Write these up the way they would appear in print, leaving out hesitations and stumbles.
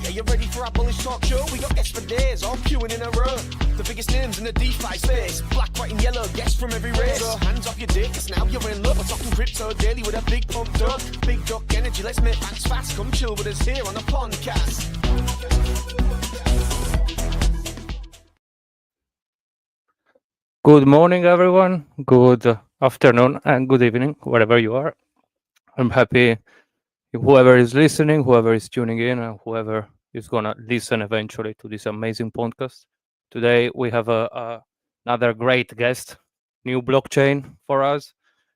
Are you ready for our bullish talk show? We got guests for days, all queuing in a row. The biggest names in the DeFi space. Black, white and yellow, guests from every race. So hands off your dick, cause now you're in love. We're talking crypto daily with a big pump duck. Big duck energy, let's make banks fast. Come chill with us here on the Pondcast. Good morning, everyone. Good afternoon and good evening, wherever you are. I'm happy whoever is listening, whoever is tuning in, and whoever is going to listen eventually to this amazing podcast. Today, we have another great guest, new blockchain for us,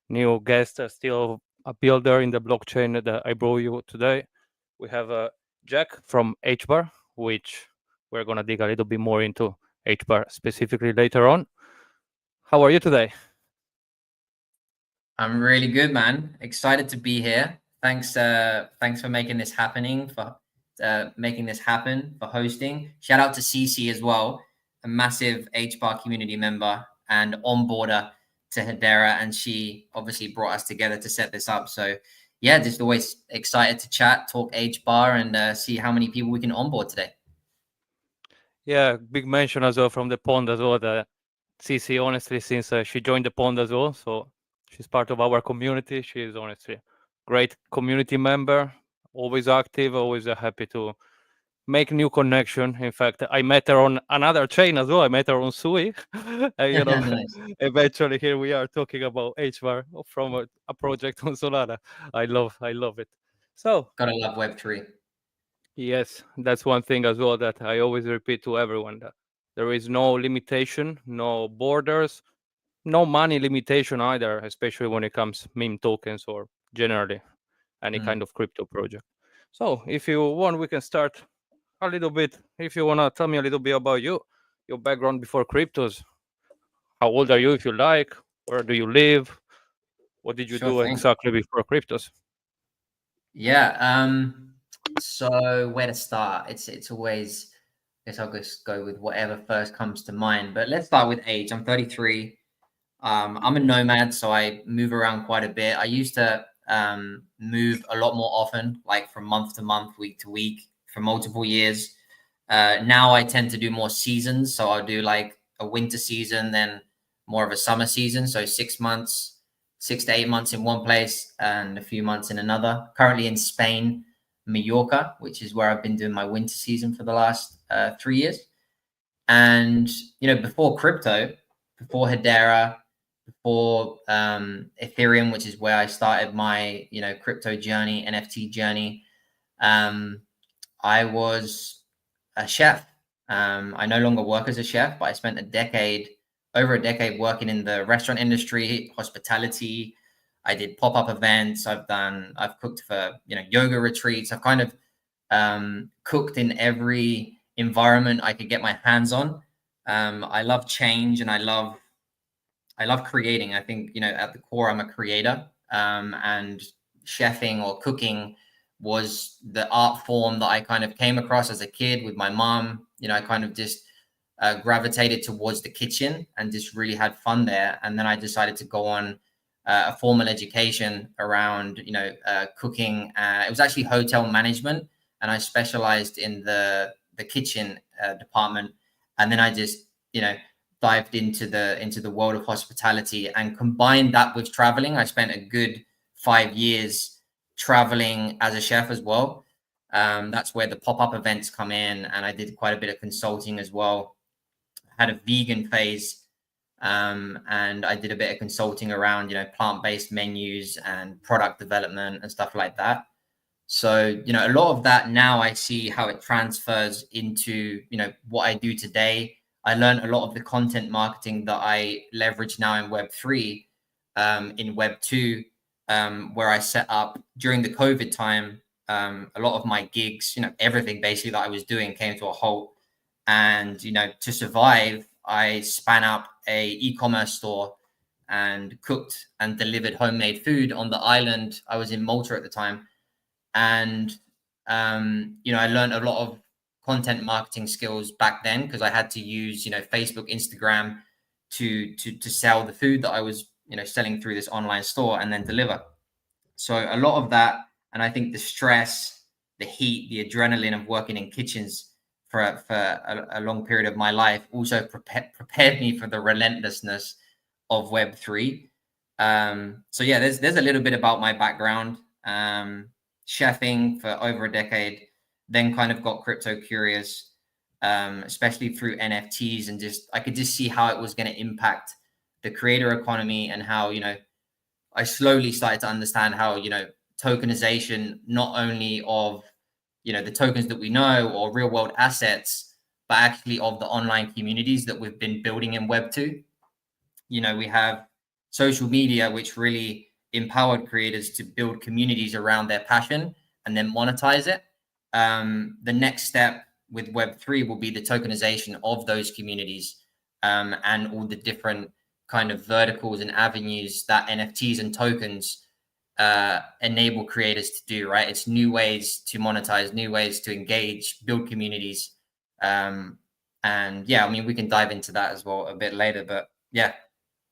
new guest, still a builder in the blockchain that I brought you today. We have Jack from HBAR, which we're going to dig a little bit more into HBAR specifically later on. How are you today? I'm really good, man. Excited to be here. Thanks for making this happen, for hosting. Shout out to CC as well, a massive HBAR community member and onboarder to Hedera, and she obviously brought us together to set this up. So yeah, just always excited to chat, talk HBAR, and see how many people we can onboard today. Yeah, big mention as well from the Pond as well. The CC, honestly, since she joined the Pond as well, so she's part of our community. She is honestly a great community member, always active, always happy to make new connection. In fact, I met her on another chain as well. I met her on Sui. Nice. Eventually here we are talking about HBAR from a project on Solana. I love it. So gotta love Web3. Yes, that's one thing as well that I always repeat to everyone, that there is no limitation, no borders, no money limitation either, especially when it comes meme tokens or generally any kind of crypto project. So if you want, we can start a little bit. If you want to tell me a little bit about you, your background before cryptos. How old are you, if you like? Where do you live? What did you do exactly before cryptos? Yeah. So where to start? It's always, I guess I'll just go with whatever first comes to mind. But let's start with age. I'm 33. I'm a nomad, so I move around quite a bit. I used to move a lot more often, like from month to month, week to week, for multiple years. Now I tend to do more seasons. So I'll do like a winter season, then more of a summer season. So 6 months, 6 to 8 months in one place and a few months in another. Currently in Spain, Mallorca, which is where I've been doing my winter season for the last 3 years. And, before crypto, before Hedera, before Ethereum, which is where I started my, crypto journey, NFT journey, I was a chef. I no longer work as a chef, but I spent over a decade working in the restaurant industry, hospitality. I did pop-up events. I've cooked for, yoga retreats. I've kind of cooked in every environment I could get my hands on. I love change and I love creating. I think, at the core, I'm a creator, and chefing or cooking was the art form that I kind of came across as a kid with my mom. I kind of just gravitated towards the kitchen and just really had fun there. And then I decided to go on a formal education around, cooking. It was actually hotel management, and I specialized in the kitchen department. And then I just, dived into the world of hospitality and combined that with traveling. I spent a good 5 years traveling as a chef as well. That's where the pop-up events come in, and I did quite a bit of consulting as well. I had a vegan phase, and I did a bit of consulting around, plant-based menus and product development and stuff like that. So, a lot of that now I see how it transfers into, what I do today. I learned a lot of the content marketing that I leverage now in Web3, in Web2, where I set up during the COVID time. A lot of my gigs, everything basically that I was doing came to a halt. And, to survive, I span up a e-commerce store and cooked and delivered homemade food on the island. I was in Malta at the time. And, I learned a lot of content marketing skills back then, because I had to use, Facebook, Instagram to sell the food that I was, selling through this online store and then deliver. So a lot of that, and I think the stress, the heat, the adrenaline of working in kitchens for a long period of my life also prepared me for the relentlessness of Web3. So yeah, there's a little bit about my background. Chefing for over a decade, then kind of got crypto curious, especially through NFTs, and I could just see how it was going to impact the creator economy, and how, I slowly started to understand how, tokenization, not only of, the tokens that we know or real world assets, but actually of the online communities that we've been building in Web2. We have social media, which really empowered creators to build communities around their passion and then monetize it. The next step with Web3 will be the tokenization of those communities, and all the different kind of verticals and avenues that NFTs and tokens enable creators to do, right? It's new ways to monetize, new ways to engage, build communities. And yeah, I mean, we can dive into that as well a bit later, but yeah,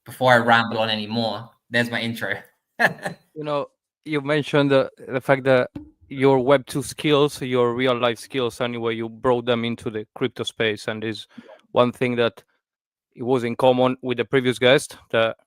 before I ramble on anymore, there's my intro. You mentioned the fact that your Web2 skills, your real life skills, anyway, you brought them into the crypto space. And is one thing that it was in common with the previous guest, that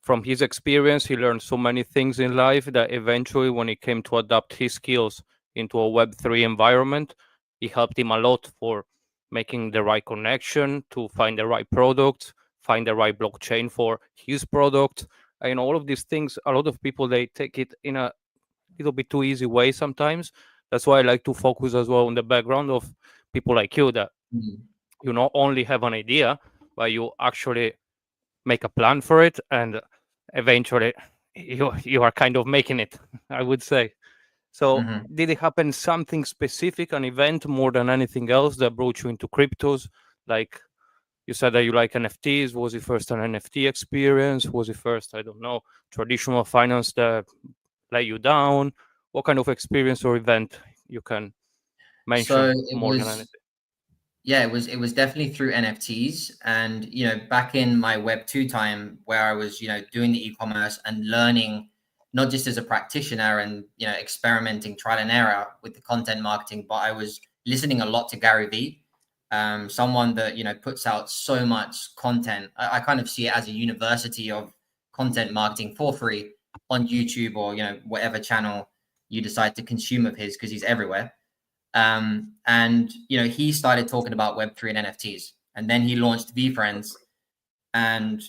from his experience, he learned so many things in life that eventually, when he came to adapt his skills into a Web3 environment, it helped him a lot for making the right connection, to find the right product, find the right blockchain for his product. And all of these things, a lot of people, they take it in a little bit too easy way sometimes. That's why I like to focus as well on the background of people like you, that you not only have an idea, but you actually make a plan for it, and eventually you are kind of making it, I would say. So did it happen something specific, an event more than anything else, that brought you into cryptos? Like you said that you like NFTs. Was it first an NFT experience? Was it first, I don't know, traditional finance that let you down? What kind of experience or event you can mention more than anything? Yeah, it was definitely through NFTs. And, back in my Web2 time, where I was, doing the e-commerce and learning, not just as a practitioner and, experimenting trial and error with the content marketing, but I was listening a lot to Gary Vee, someone that, puts out so much content. I kind of see it as a university of content marketing for free on YouTube, or, whatever channel you decide to consume of his, because he's everywhere. And he started talking about Web3 and NFTs, and then he launched VeeFriends, and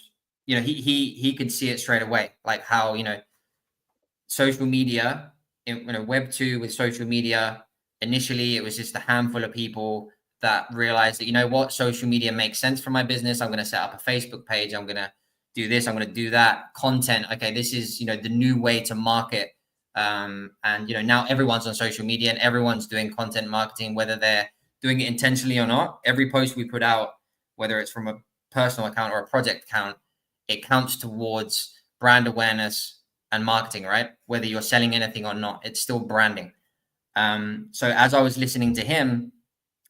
he could see it straight away, like how social media, Web2 with social media. Initially, it was just a handful of people that realized that social media makes sense for my business. I'm going to set up a Facebook page. I'm going to do this. I'm going to do that. Content. Okay, this is the new way to market. And now everyone's on social media and everyone's doing content marketing, whether they're doing it intentionally or not. Every post we put out, whether it's from a personal account or a project account, it counts towards brand awareness and marketing, right? Whether you're selling anything or not, it's still branding. So as I was listening to him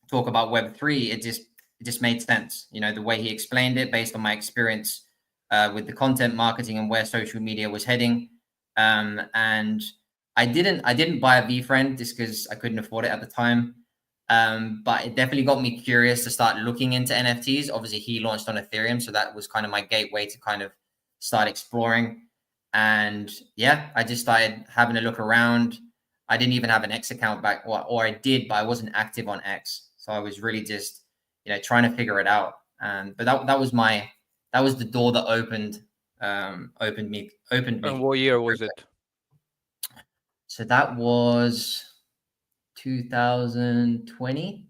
talk about Web3, it just made sense. The way he explained it, based on my experience with the content marketing and where social media was heading. And I didn't buy a VeeFriend just because I couldn't afford it at the time. But it definitely got me curious to start looking into NFTs. Obviously, he launched on Ethereum, so that was kind of my gateway to kind of start exploring. And yeah, I just started having a look around. I didn't even have an X account back, or I did, but I wasn't active on X. So I was really just, trying to figure it out. But that was the door that opened me. And what year was it? So that was 2020,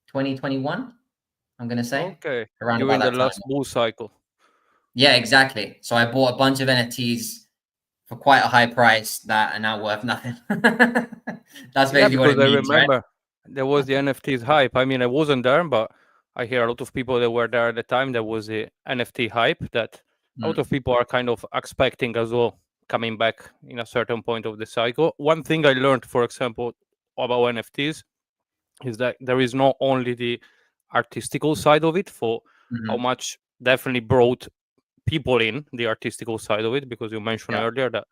2021, I'm going to say. Okay. Around During about the that last time. bull cycle. Yeah, exactly. So I bought a bunch of NFTs for quite a high price that are now worth nothing. That's basically what it means, I remember right? there was the NFTs hype. I mean, I wasn't there, but I hear a lot of people that were there at the time. There was the NFT hype that a lot of people are kind of expecting as well, coming back in a certain point of the cycle. One thing I learned, for example, about NFTs is that there is not only the artistical side of it, for how much definitely brought people in the artistical side of it, because you mentioned earlier that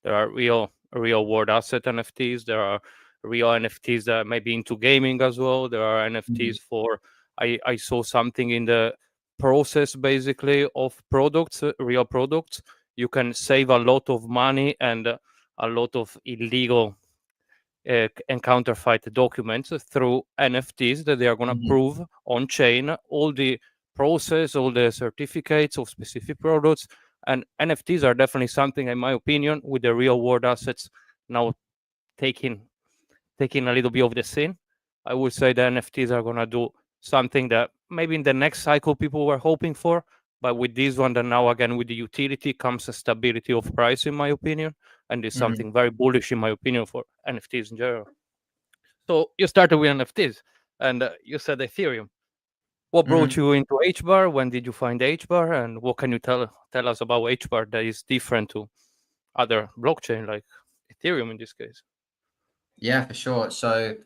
there are real world asset NFTs, there are real NFTs that may be into gaming as well. There are NFTs Mhm. for I saw something in the process basically of products, real products. You can save a lot of money and a lot of illegal and counterfeit documents through NFTs that they are going to Mhm. prove on chain all the process, all the certificates of specific products. And NFTs are definitely something, in my opinion, with the real world assets now taking taking a little bit of the scene. I would say the NFTs are going to do something that maybe in the next cycle people were hoping for. But with this one, then now again with the utility comes a stability of price, in my opinion, and it's Mhm. something very bullish, in my opinion, for NFTs in general. So you started with NFTs, and you said Ethereum. What brought Mhm. you into HBAR? When did you find HBAR, and what can you tell us about HBAR that is different to other blockchain like Ethereum in this case? Yeah, for sure. So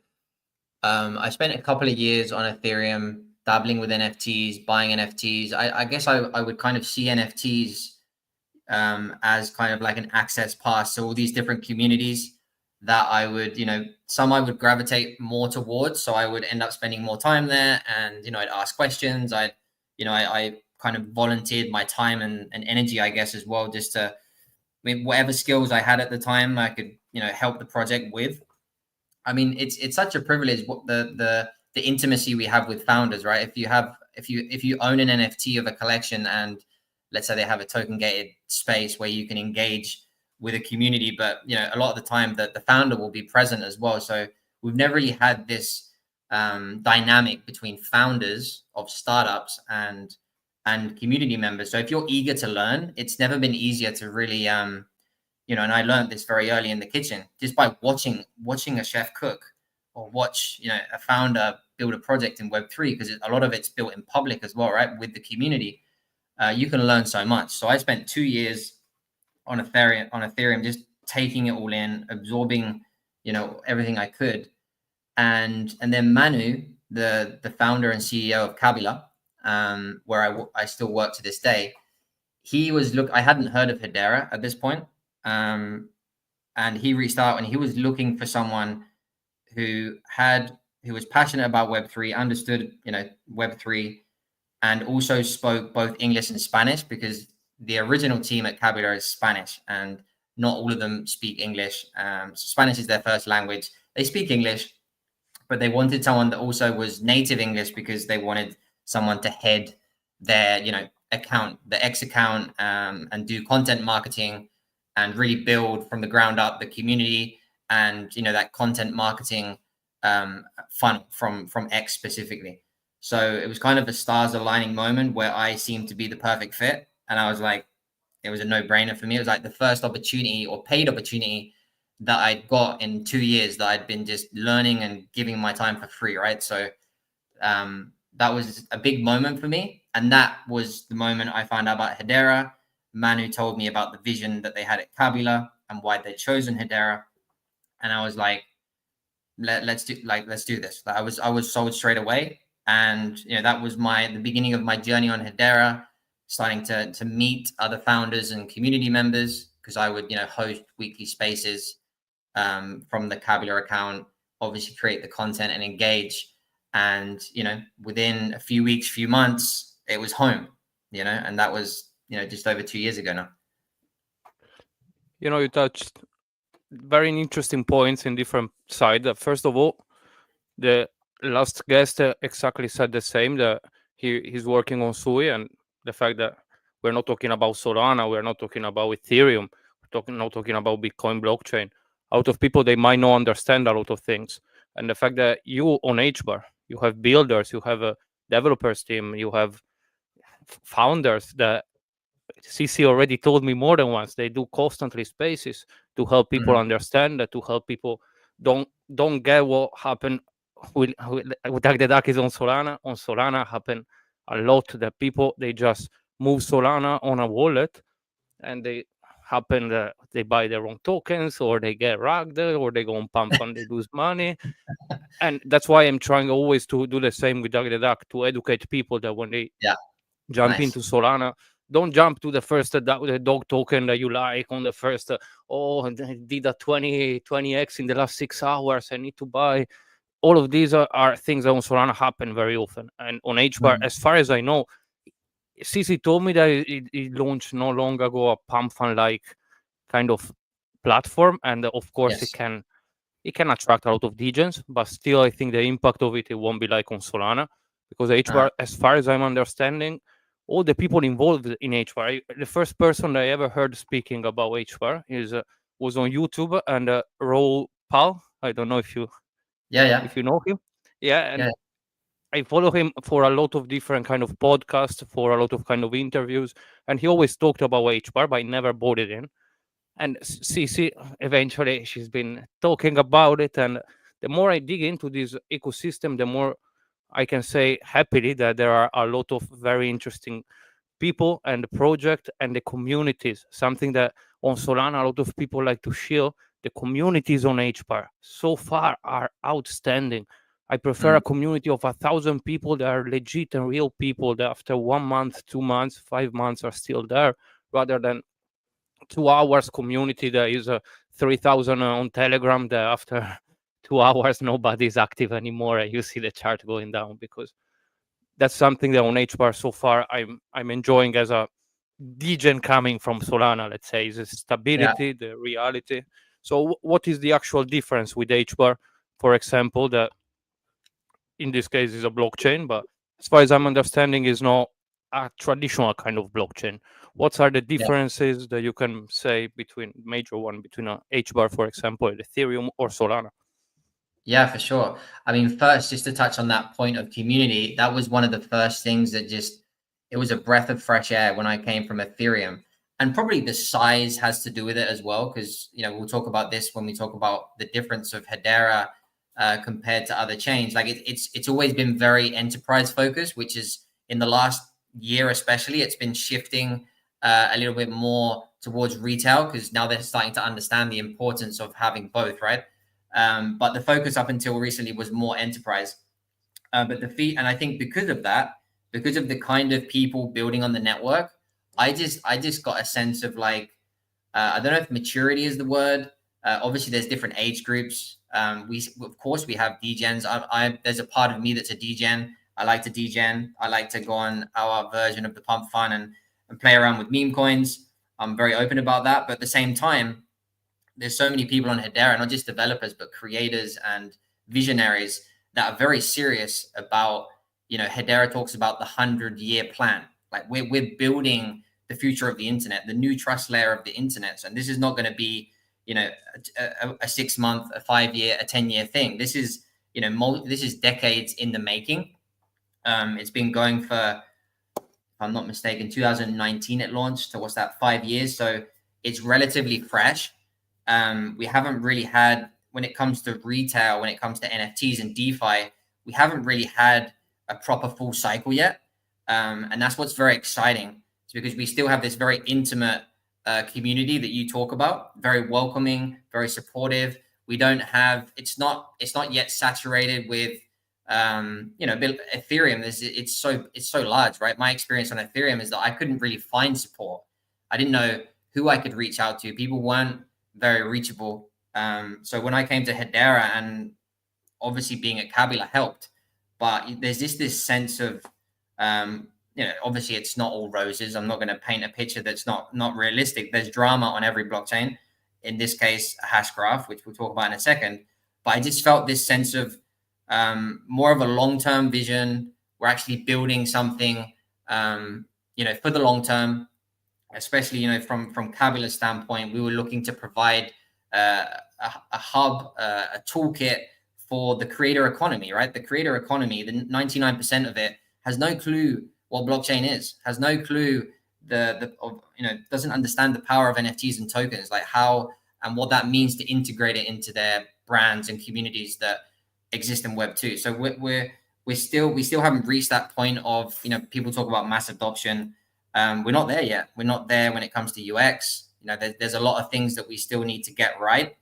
I spent a couple of years on Ethereum, dabbling with NFTs, buying NFTs. I guess I would kind of see NFTs as kind of like an access pass to all these different communities that I would, some I would gravitate more towards. So I would end up spending more time there, and I'd ask questions. I kind of volunteered my time and energy, I guess, as well, just to, whatever skills I had at the time, I could, help the project with. I mean, it's such a privilege what the intimacy we have with founders, right? If you own an NFT of a collection, and let's say they have a token gated space where you can engage with a community, but a lot of the time the founder will be present as well. So we've never really had this dynamic between founders of startups and community members. So if you're eager to learn, it's never been easier to really and I learned this very early in the kitchen just by watching a chef cook, or watch a founder build a project in Web3, because a lot of it's built in public as well, right, with the community. You can learn so much. So I spent 2 years on Ethereum, just taking it all in, absorbing everything I could. And then Manu, the founder and CEO of Kabila, where I still work to this day, I hadn't heard of Hedera at this point. um, and he reached out, and he was looking for someone who was passionate about Web3, understood Web3, and also spoke both English and Spanish, because the original team at Kabila is Spanish, and not all of them speak English. So Spanish is their first language. They speak English, but they wanted someone that also was native English, because they wanted someone to head their account, the X account, and do content marketing, and really build from the ground up the community, and that content marketing funnel from X specifically. So it was kind of a stars aligning moment where I seemed to be the perfect fit, and I was like, it was a no-brainer for me. It was like the first opportunity, or paid opportunity, that I'd got in 2 years, that I'd been just learning and giving my time for free, right? So that was a big moment for me, and that was the moment I found out about Hedera. Manu told me about the vision that they had at Kabila and why they'd chosen Hedera, and I was like, let's do this. Like, I was sold straight away, and that was the beginning of my journey on Hedera, starting to meet other founders and community members, because I would host weekly spaces from the Kabila account, obviously create the content and engage, and within a few weeks, few months, it was home, and that was just over 2 years ago now. You touched very interesting points in different sides. First of all, the last guest exactly said the same, that he's working on Sui, and the fact that we're not talking about Solana, we're not talking about Ethereum, not talking about Bitcoin blockchain. Out of people, they might not understand a lot of things. And the fact that you on HBAR, you have builders, you have a developers team, you have founders that CC already told me more than once. They do constantly spaces to help people Mhm. understand that, to help people don't get what happened with Duck is on Solana. On Solana happen a lot that people, they just move Solana on a wallet, and they happen that they buy the wrong tokens, or they get rugged, or they go on pump and they lose money. And that's why I'm trying always to do the same with Duck, to educate people that when they Yeah, jump nice. into Solana, don't jump to the first the dog token that you like on the first. I did a 20x in the last 6 hours. I need to buy. All of these are things that on Solana happen very often. And on HBAR, as far as I know, CC told me that it launched not long ago a pump fund like kind of platform, and of course Yes. it can attract a lot of degens, but still I think the impact of it won't be like on Solana, because HBAR, as far as I'm understanding, all the people involved in HBAR, the first person I ever heard speaking about HBAR was on YouTube, and Raul Pal. I don't know if you Yeah. know him. Yeah, and Yeah. I follow him for a lot of different kind of podcasts, for a lot of kind of interviews, and he always talked about HBAR, but I never bought it in. And CC, eventually, she's been talking about it, and the more I dig into this ecosystem, the more I can say happily that there are a lot of very interesting people and the project and the communities. Something that on Solana a lot of people like to shield. The communities on HBAR so far are outstanding. I prefer a community of 1,000 people that are legit and real people that after 1 month, 2 months, 5 months are still there, rather than 2 hours community that is 3,000 on Telegram that after 2 hours nobody's active anymore and you see the chart going down. Because that's something that on HBAR so far I'm enjoying as a degen coming from Solana. Let's say is the stability, the reality. So what is the actual difference with HBAR, for example, that in this case is a blockchain, but as far as I'm understanding is not a traditional kind of blockchain? What are the differences that you can say between major one between a HBAR, for example, Ethereum or Solana? Yeah, for sure. I mean, first, just to touch on that point of community, that was one of the first things that it was a breath of fresh air when I came from Ethereum. And probably the size has to do with it as well, because, we'll talk about this when we talk about the difference of Hedera compared to other chains. Like it's always been very enterprise focused, which is in the last year, especially, it's been shifting a little bit more towards retail, because now they're starting to understand the importance of having both, right? But the focus up until recently was more enterprise. But the fee, and I think because of that, because of the kind of people building on the network, I just got a sense of like, I don't know if maturity is the word. Obviously, there's different age groups. Of course we have degens. There's a part of me that's a degen. I like to degen. I like to go on our version of the pump fun and play around with meme coins. I'm very open about that. But at the same time, there's so many people on Hedera, not just developers, but creators and visionaries that are very serious about, Hedera talks about the 100-year plan. Like we're building the future of the internet, the new trust layer of the internet. And this is not going to be, a 6 month, a 5 year, a 10-year thing. This is, this is decades in the making. It's been going for, if I'm not mistaken, 2019 it launched. So what's that, 5 years? So it's relatively fresh. We haven't really had, when it comes to retail, when it comes to NFTs and DeFi, we haven't really had a proper full cycle yet. And that's what's very exciting. It's because we still have this very intimate community that you talk about, very welcoming, very supportive. We don't have, it's not yet saturated with, Ethereum. It's so large, right? My experience on Ethereum is that I couldn't really find support. I didn't know who I could reach out to. People weren't very reachable. So when I came to Hedera, and obviously being at Kabila helped, but there's this sense of, obviously it's not all roses. I'm not going to paint a picture that's not realistic. There's drama on every blockchain. In this case, a hash graph, which we'll talk about in a second. But I just felt this sense of more of a long-term vision. We're actually building something, for the long term. Especially, from Kabila's standpoint, we were looking to provide a hub, a toolkit for the creator economy, right? The creator economy, the 99% of it has no clue what blockchain is, has no clue doesn't understand the power of NFTs and tokens, like how and what that means to integrate it into their brands and communities that exist in Web 2. So we still haven't reached that point of, people talk about mass adoption. We're not there yet. We're not there when it comes to UX. There's a lot of things that we still need to get right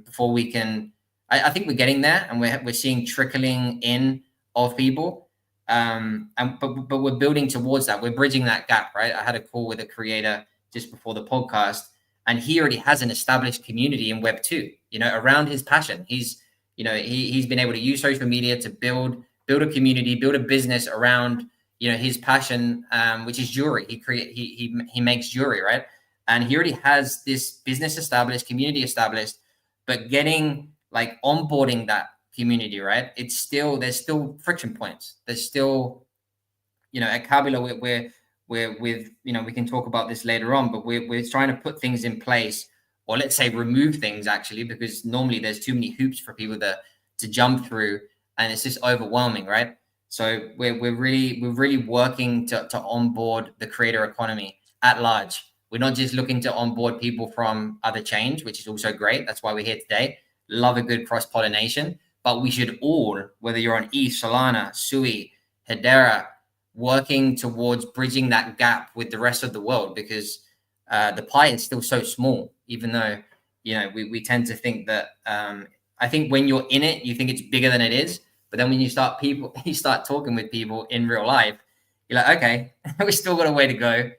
before we can. I think we're getting there, and we're seeing trickling in of people. But we're building towards that. We're bridging that gap, right? I had a call with a creator just before the podcast, and he already has an established community in Web 2, around his passion. He's been able to use social media to build a community, build a business around his passion, which is jewelry. He makes jewelry, right? And he already has this business established, community established, but getting onboarding that community, right? There's still friction points. There's still, at Kabila, we're with, we can talk about this later on, but we're trying to put things in place, or let's say remove things actually, because normally there's too many hoops for people to jump through, and it's just overwhelming, right? So we're really working to onboard the creator economy at large. We're not just looking to onboard people from other chains, which is also great. That's why we're here today. Love a good cross-pollination, but we should all, whether you're on ETH, Solana, Sui, Hedera, working towards bridging that gap with the rest of the world, because the pie is still so small, even though, we tend to think that, I think when you're in it, you think it's bigger than it is. But then when you start talking with people in real life, you're like, okay, we still got a way to go,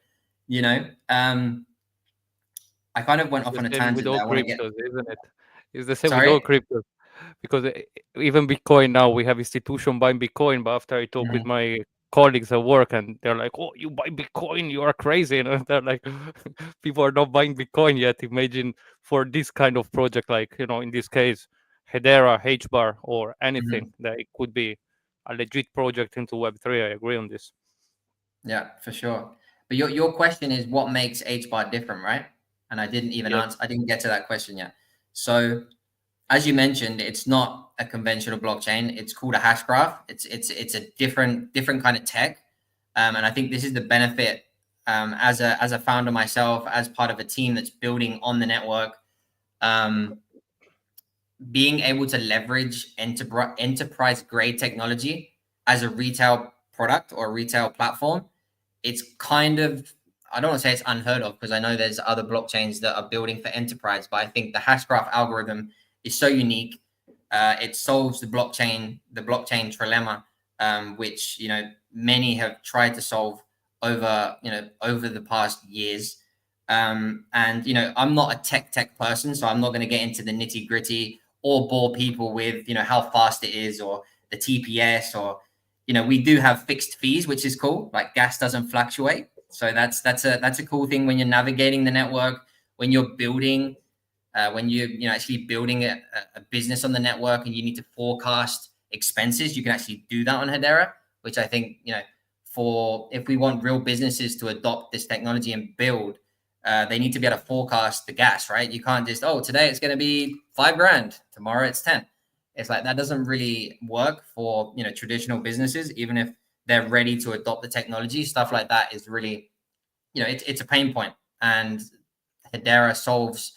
I kind of went off on a tangent with all there. cryptos, isn't it? It's the same Sorry? with all cryptos. Because even Bitcoin now, we have institution buying Bitcoin, but after I talk with my colleagues at work, and they're like, "Oh, you buy Bitcoin? You are crazy!" And they're like, "People are not buying Bitcoin yet. Imagine for this kind of project, like in this case, Hedera, HBAR, or anything that it could be a legit project into Web3. I agree on this. Yeah, for sure. But your question is what makes HBAR different, right? And I didn't even answer. I didn't get to that question yet. So, as you mentioned, it's not a conventional blockchain. It's called a hash graph. It's a different kind of tech, and I think this is the benefit, as a founder myself, as part of a team that's building on the network, being able to leverage enterprise grade technology as a retail product or a retail platform. It's kind of, I don't want to say it's unheard of, because I know there's other blockchains that are building for enterprise, but I think the hash graph algorithm is so unique. It solves the blockchain trilemma, which many have tried to solve over the past years. And I'm not a tech person, so I'm not going to get into the nitty gritty or bore people with how fast it is or the TPS, or we do have fixed fees, which is cool. Like gas doesn't fluctuate, so that's a cool thing when you're navigating the network, when you're building. When you're actually building a business on the network and you need to forecast expenses, you can actually do that on Hedera, which I think, if we want real businesses to adopt this technology and build, they need to be able to forecast the gas, right? You can't just, today it's going to be $5,000, tomorrow it's 10. It's like, that doesn't really work for, traditional businesses, even if they're ready to adopt the technology. Stuff like that is really, it's a pain point, and Hedera solves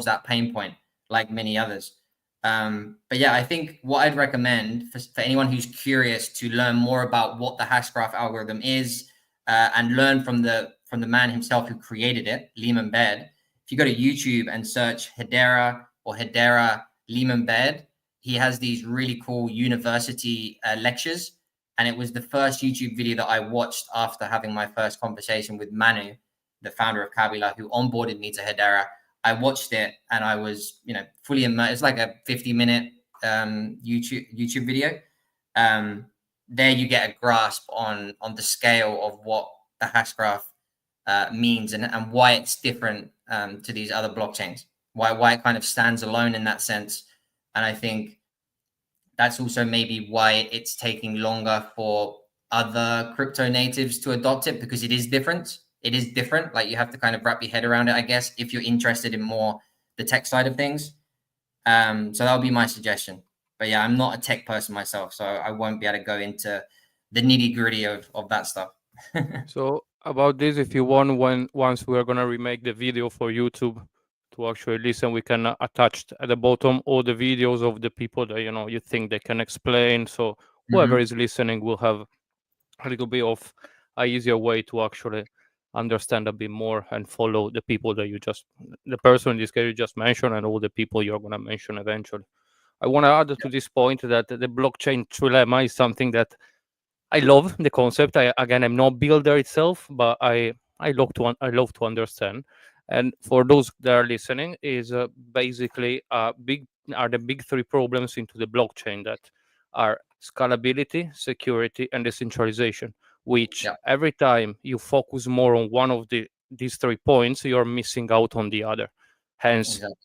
that pain point like many others. But yeah, I think what I'd recommend for anyone who's curious to learn more about what the hash graph algorithm is, and learn from the man himself who created it, Lehman Baird. If you go to YouTube and search Hedera or Hedera Lehman Baird, he has these really cool university lectures. And it was the first YouTube video that I watched after having my first conversation with Manu, the founder of Kabila, who onboarded me to Hedera. I watched it and I was, fully immersed. It's like a 50-minute YouTube video. There you get a grasp on the scale of what the hash graph means, and why it's different to these other blockchains. Why it kind of stands alone in that sense. And I think that's also maybe why it's taking longer for other crypto natives to adopt it, because it is different. It is different. Like, you have to kind of wrap your head around it, I guess, if you're interested in more the tech side of things. So that would be my suggestion. But yeah, I'm not a tech person myself, so I won't be able to go into the nitty gritty of that stuff. So about this, if you want, once we are gonna remake the video for YouTube to actually listen, we can attach at the bottom all the videos of the people that you think they can explain. So whoever is listening will have a little bit of a easier way to actually understand a bit more and follow the people that the person in this case you just mentioned, and all the people you're gonna mention eventually. I want to add to this point that the blockchain trilemma is something that I love the concept. I'm not builder itself, but I love to understand. And for those that are listening, is basically the big three problems into the blockchain that are scalability, security, and decentralization. Which Yeah, every time you focus more on one of these 3 points, you're missing out on the other. Hence, exactly.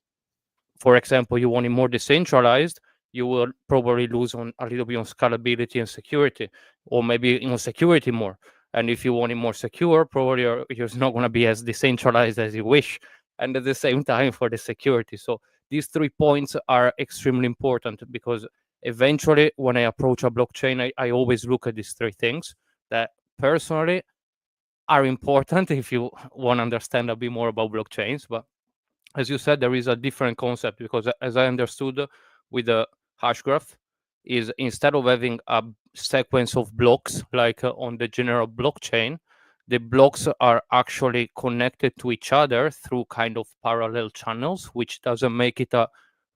for example, you want it more decentralized, you will probably lose on a little bit on scalability and security, or maybe security more. And if you want it more secure, probably you're not going to be as decentralized as you wish. And at the same time, for the security. So these 3 points are extremely important because eventually, when I approach a blockchain, I always look at these 3 things that personally are important if you want to understand a bit more about blockchains. But as you said, there is a different concept because, as I understood, with the hash graph, is instead of having a sequence of blocks like on the general blockchain, the blocks are actually connected to each other through kind of parallel channels, which doesn't make it a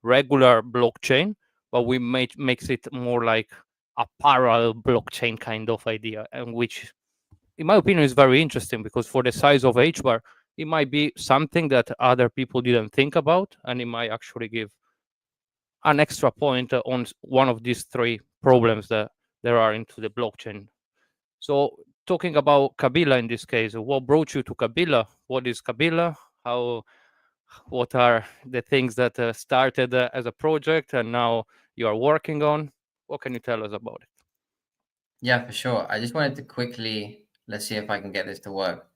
regular blockchain, but we makes it more like a parallel blockchain kind of idea, and which in my opinion, is very interesting because for the size of HBAR, it might be something that other people didn't think about, and it might actually give an extra point on one of these 3 problems that there are into the blockchain. So, talking about Kabila in this case, what brought you to Kabila? What is Kabila? How? What are the things that started as a project and now you are working on? What can you tell us about it? Yeah, for sure. I just wanted to quickly, let's see if I can get this to work.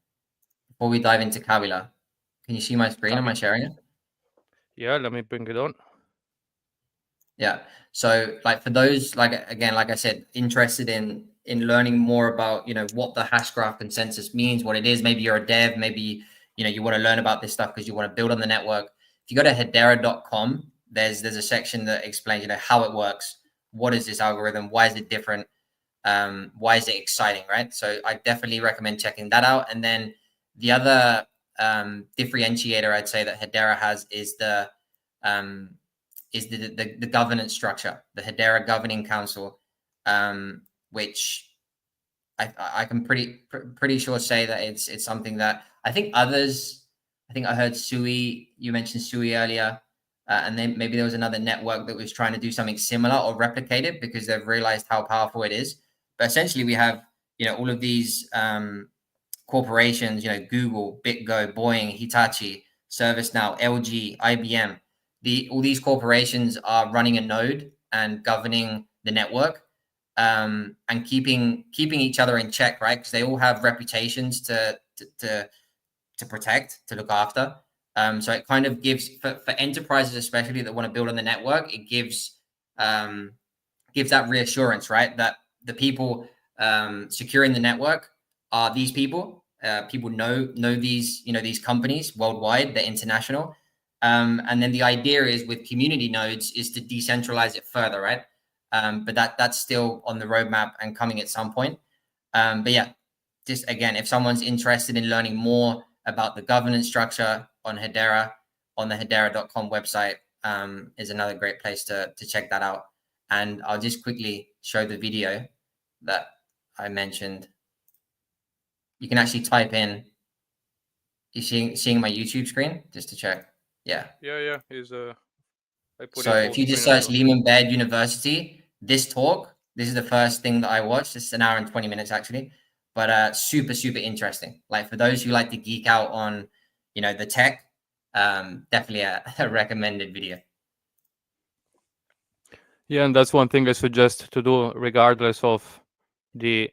Before we dive into Kabila, can you see my screen? Am I sharing it? Yeah, let me bring it on. Yeah. So like for those, like again, like I said, interested in learning more about, what the hash graph consensus means, what it is. Maybe you're a dev, maybe you want to learn about this stuff because you want to build on the network. If you go to hedera.com, there's a section that explains, how it works, what is this algorithm, why is it different, why is it exciting, right? So I definitely recommend checking that out. And then the other differentiator I'd say that Hedera has is the governance structure, the Hedera Governing Council, which I can pretty sure say that it's something that I think others. I think I heard Sui. You mentioned Sui earlier, and then maybe there was another network that was trying to do something similar or replicate it because they've realized how powerful it is. But essentially, we have all of these corporations. Google, BitGo, Boeing, Hitachi, ServiceNow, LG, IBM. All these corporations are running a node and governing the network, and keeping each other in check, right? Because they all have reputations to protect, to look after. So it kind of gives for enterprises, especially that want to build on the network, it gives that reassurance, right? That the people securing the network are these people. People know these companies worldwide. They're international. And then the idea is with community nodes is to decentralize it further, right? But that's still on the roadmap and coming at some point. But yeah, just again, if someone's interested in learning more about the governance structure on Hedera, on the hedera.com website, is another great place to check that out. And I'll just quickly show the video that I mentioned. You can actually type in. You seeing my YouTube screen just to check? Yeah. Yeah. Is I put So it if full you just screen as search well. Lehman Baird University, this is the first thing that I watched. It's an hour and 20 minutes actually, but super interesting. Like for those who like to geek out on, the tech, definitely a recommended video. Yeah, and that's one thing I suggest to do, regardless of the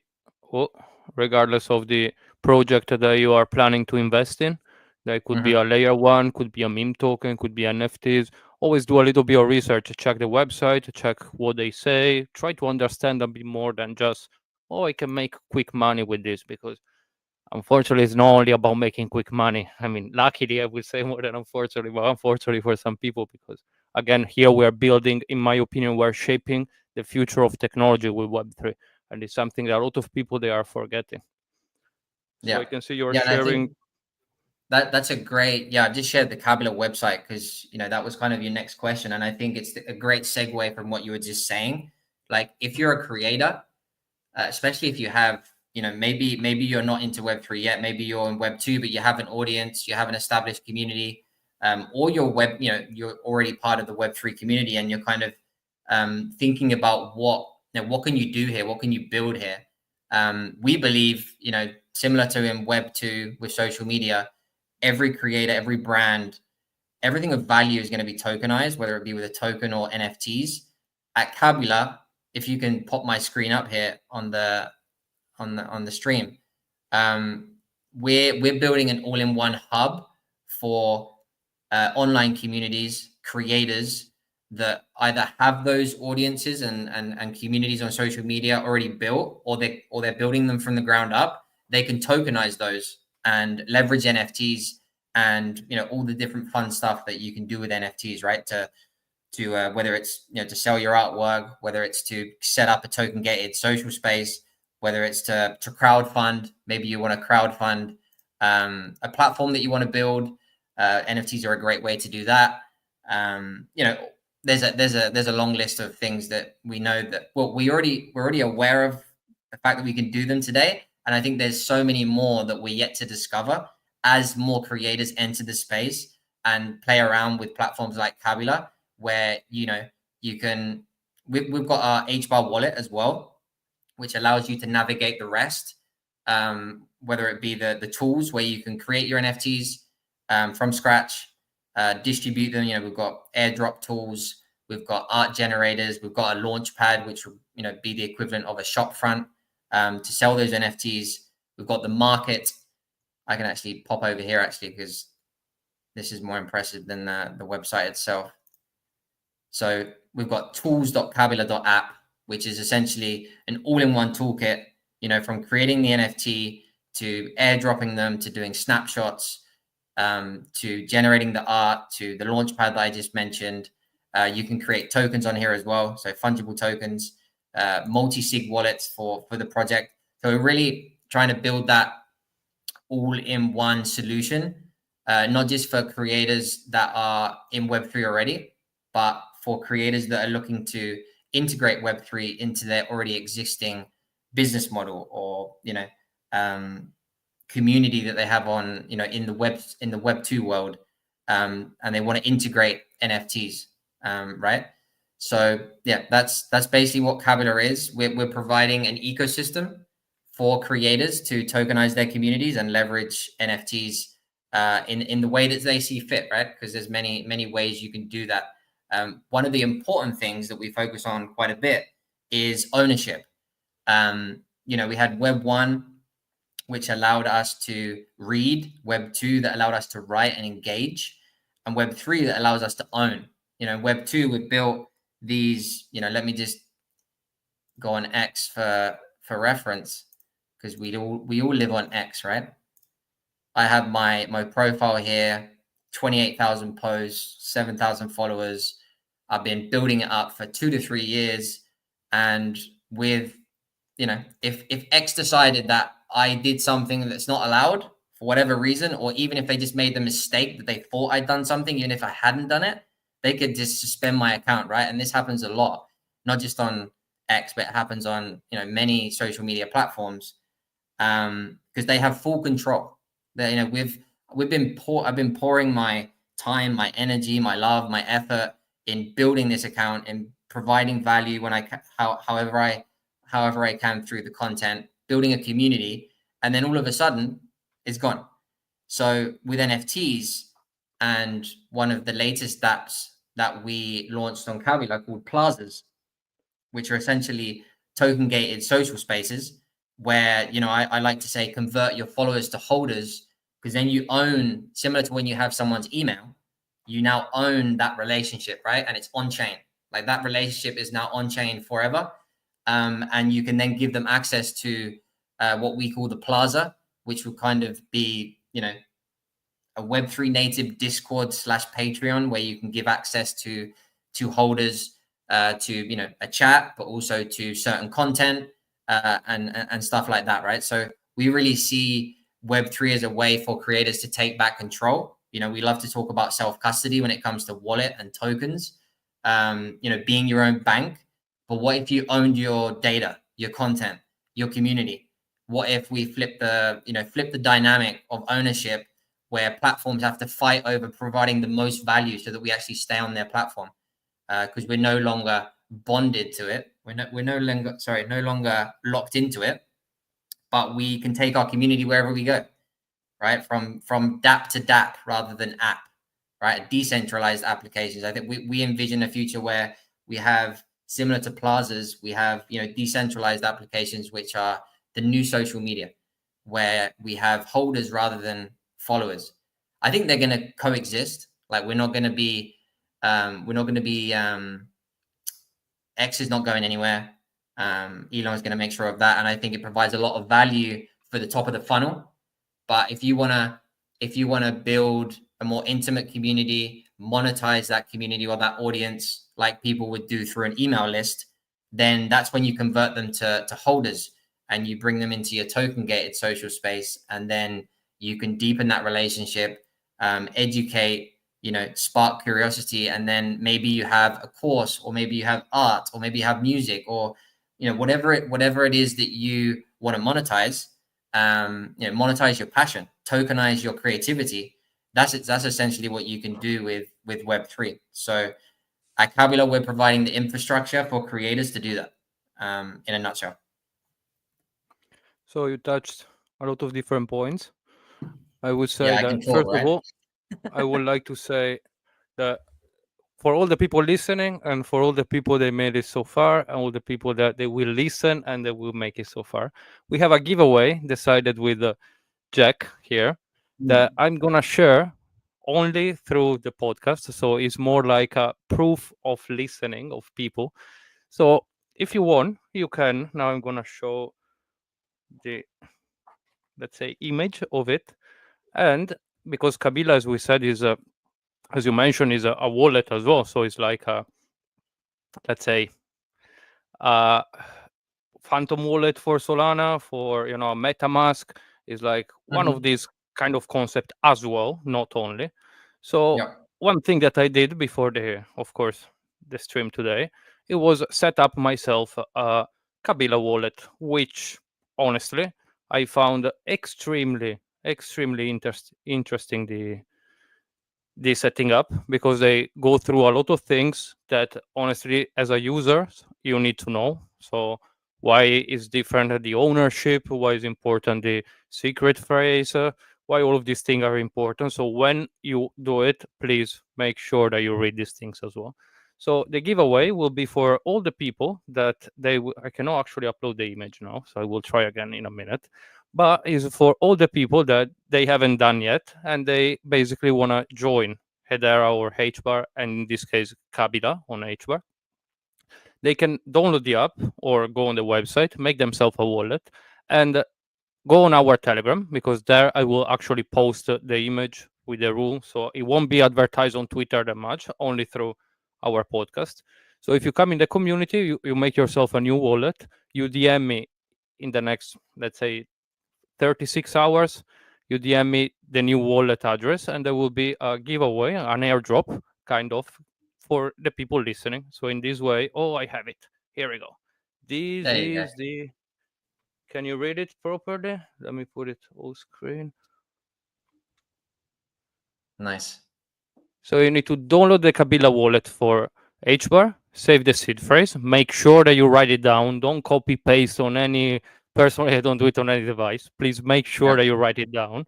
oh, regardless of the project that you are planning to invest in. That could be a layer one, could be a meme token, could be NFTs. Always do a little bit of research, check the website, check what they say, try to understand a bit more than just, oh, I can make quick money with this, because unfortunately it's not only about making quick money. I mean, luckily I would say more than unfortunately, but unfortunately for some people, because again, here we are building, in my opinion, we're shaping the future of technology with Web3, and it's something that a lot of people they are forgetting. So I can see you're And I sharing. think that's a great. Yeah, I just shared the Kabila website because that was kind of your next question, and I think it's a great segue from what you were just saying. Like if you're a creator, especially if you have, maybe you're not into Web3 yet, maybe you're in Web2, but you have an audience, you have an established community, or you're already part of the Web3 community, and you're kind of thinking about what can you do here? What can you build here? We believe, similar to in Web2 with social media, every creator, every brand, everything of value is going to be tokenized, whether it be with a token or NFTs. At Kabila, if you can pop my screen up here on the stream, we're building an all-in-one hub for online communities, creators that either have those audiences and communities on social media already built, or they're building them from the ground up. They can tokenize those and leverage NFTs and all the different fun stuff that you can do with NFTs, right? To whether it's to sell your artwork, whether it's to set up a token gated social space, whether it's to crowdfund. Maybe you want to crowdfund a platform that you want to build. NFTs are a great way to do that. There's a long list of things that we know that we're already aware of the fact that we can do them today, and I think there's so many more that we're yet to discover as more creators enter the space and play around with platforms like Kabila, where you can. We've got our HBAR wallet as well, which allows you to navigate the rest, whether it be the tools where you can create your NFTs from scratch, distribute them. We've got airdrop tools, we've got art generators, we've got a launch pad, which will be the equivalent of a shop front to sell those NFTs. We've got the market. I can actually pop over here because this is more impressive than the website itself. So we've got tools.kabila.app, which is essentially an all-in-one toolkit, from creating the NFT to airdropping them, to doing snapshots, to generating the art, to the launchpad that I just mentioned. You can create tokens on here as well, so fungible tokens, multi-sig wallets for the project. So we're really trying to build that all-in-one solution, not just for creators that are in Web3 already, but for creators that are looking to integrate Web3 into their already existing business model, or community that they have on in the Web2 world, and they want to integrate NFTs, right? So yeah, that's basically what Kabila is. We're providing an ecosystem for creators to tokenize their communities and leverage NFTs in the way that they see fit, right? Because there's many ways you can do that. One of the important things that we focus on quite a bit is ownership. We had Web 1, which allowed us to read, Web 2 that allowed us to write and engage, and Web 3 that allows us to own. Web 2, we built these, let me just go on X for reference, because we all live on X, right? I have my profile here, 28,000 posts, 7,000 followers. I've been building it up for 2 to 3 years. And with, if X decided that I did something that's not allowed for whatever reason, or even if they just made the mistake that they thought I'd done something, even if I hadn't done it, they could just suspend my account, right? And this happens a lot, not just on X, but it happens on, many social media platforms, because they have full control. That I've been pouring my time, my energy, my love, my effort in building this account and providing value however I can through the content, building a community, and then all of a sudden it's gone. So with NFTs, and one of the latest apps that we launched on Kabila called Plazas, which are essentially token gated social spaces where, I like to say, convert your followers to holders, because then you own, similar to when you have someone's email, you now own that relationship, right? And it's on chain. Like, that relationship is now on chain forever. And you can then give them access to what we call the Plaza, which will kind of be, a Web3 native Discord / Patreon, where you can give access to holders to, a chat, but also to certain content and stuff like that, right? So we really see Web3 as a way for creators to take back control. We love to talk about self-custody when it comes to wallet and tokens, being your own bank. But what if you owned your data, your content, your community? What if we flip the dynamic of ownership, where platforms have to fight over providing the most value so that we actually stay on their platform, because we're no longer bonded to it. We're no longer locked into it, but we can take our community wherever we go, right? From DApp to DApp rather than app, right? Decentralized applications. I think we envision a future where we have, similar to plazas, we have, decentralized applications, which are the new social media, where we have holders rather than followers. I think they're going to coexist. Like, we're not going to be X is not going anywhere. Elon's going to make sure of that, and I think it provides a lot of value for the top of the funnel. But if you want to build a more intimate community, monetize that community or that audience like people would do through an email list, then that's when you convert them to holders and you bring them into your token gated social space, and then you can deepen that relationship, educate, spark curiosity, and then maybe you have a course, or maybe you have art, or maybe you have music, or whatever it is that you want to monetize. Monetize your passion, tokenize your creativity. That's essentially what you can do with Web3. So at Kabila, we're providing the infrastructure for creators to do that, in a nutshell. So you touched a lot of different points. I would say Yeah, that first of all, I would like to say that for all the people listening, and for all the people that made it so far, and all the people that they will listen and they will make it so far, we have a giveaway decided with Jack here that I'm gonna share only through the podcast. So it's more like a proof of listening of people. So if you want, you can. Now I'm gonna show the, let's say, image of it. And because Kabila, as we said, is a, as you mentioned, is a wallet as well. So it's like a, let's say, a phantom wallet for Solana, for MetaMask is like one of these kind of concept as well, not only. So one thing that I did before of course, the stream today, it was set up myself a Kabila wallet, which honestly I found extremely interesting the setting up, because they go through a lot of things that honestly as a user you need to know. So why is different the ownership, why is important the secret phrase, why all of these things are important. So when you do it, please make sure that you read these things as well. So the giveaway will be for all the people that I cannot actually upload the image now, so I will try again in a minute, but is for all the people that they haven't done yet and they basically want to join Hedera or HBAR, and in this case Kabila on HBAR. They can download the app or go on the website, make themselves a wallet, and go on our Telegram, because there I will actually post the image with the rule, so it won't be advertised on Twitter that much, only through our podcast. So if you come in the community, you make yourself a new wallet, you DM me in the next, let's say, 36 hours, you DM me the new wallet address, and there will be a giveaway, an airdrop, kind of, for the people listening. So in this way, I have it. Here we go. This is the... Can you read it properly? Let me put it all screen. Nice. So you need to download the Kabila wallet for HBAR, save the seed phrase, make sure that you write it down. Don't copy paste on any... Personally, I don't do it on any device. Please make sure that you write it down.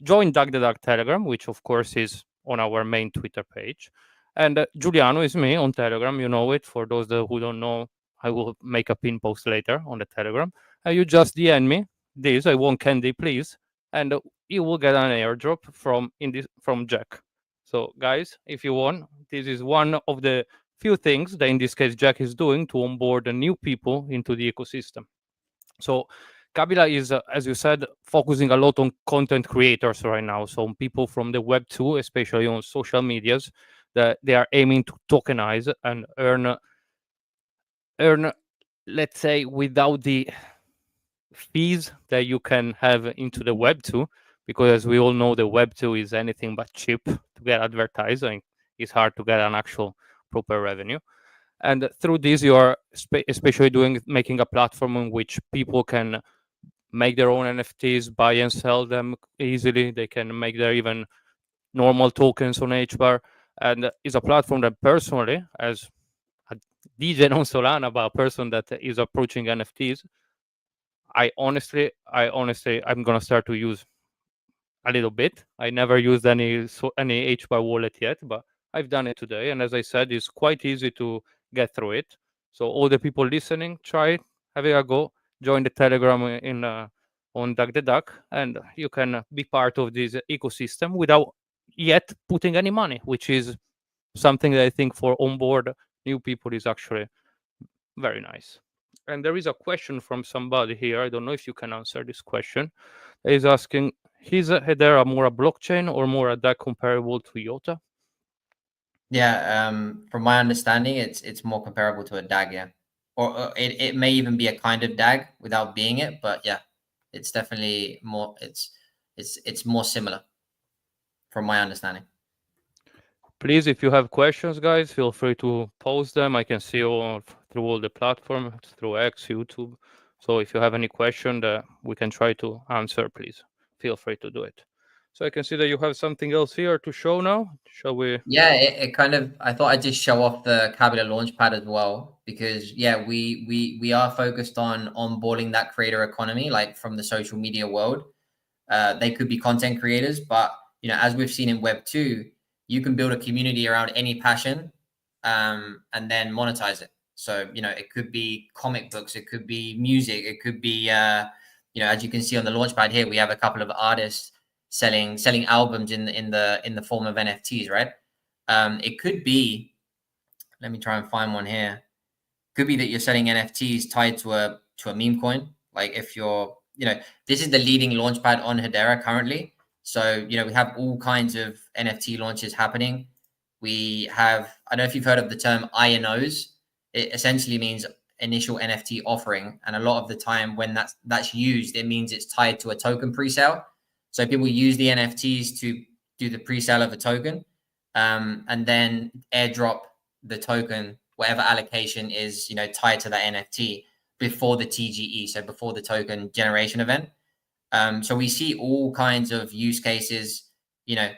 Join Doug the Duck Telegram, which of course is on our main Twitter page. And Giuliano is me on Telegram. You know it. For those who don't know, I will make a pin post later on the Telegram. And you just DM me this. I want candy, please. And you will get an airdrop from Jack. So guys, if you want, this is one of the few things that in this case Jack is doing to onboard the new people into the ecosystem. So Kabila is, as you said, focusing a lot on content creators right now. So people from the Web 2, especially on social medias, that they are aiming to tokenize and earn, let's say, without the fees that you can have into the Web 2, because as we all know, the Web 2 is anything but cheap to get advertising. It's hard to get an actual proper revenue. And through this, you are especially making a platform in which people can make their own NFTs, buy and sell them easily. They can make their even normal tokens on HBAR, and is a platform that personally, as a DJ on Solana, but a person that is approaching NFTs, I'm gonna start to use a little bit. I never used any HBAR wallet yet, but I've done it today, and as I said, it's quite easy to get through it. So all the people listening, try it, have a go, join the Telegram in on Duck the Duck, and you can be part of this ecosystem without yet putting any money, which is something that I think for onboard new people is actually very nice. And there is a question from somebody here. I don't know if you can answer this question. He's asking, is Hedera more a blockchain or more a DAG comparable to IOTA? Yeah, from my understanding, it's more comparable to a DAG, yeah. Or it may even be a kind of DAG without being it, but yeah, it's definitely more. It's more similar, from my understanding. Please, if you have questions, guys, feel free to post them. I can see through all the platforms, through X, YouTube. So if you have any question that we can try to answer, please feel free to do it. So I can see that you have something else here to show now. Shall we? Yeah, it kind of. I thought I'd just show off the Kabila Launchpad as well because yeah, we are focused on onboarding that creator economy, like from the social media world. They could be content creators, but you know, as we've seen in Web 2, you can build a community around any passion, and then monetize it. So you know, it could be comic books, it could be music, it could be you know, as you can see on the Launchpad here, we have a couple of artists selling albums in the form of NFTs, right? It could be, let me try and find one here. Could be that you're selling NFTs tied to a meme coin. Like if you're, you know, this is the leading launchpad on Hedera currently. So, you know, we have all kinds of NFT launches happening. We have, I don't know if you've heard of the term INOs. It essentially means initial NFT offering. And a lot of the time when that's used, it means it's tied to a token presale. So people use the NFTs to do the presale of a token, and then airdrop the token, whatever allocation is, you know, tied to that NFT before the TGE, so before the token generation event. So we see all kinds of use cases. You know,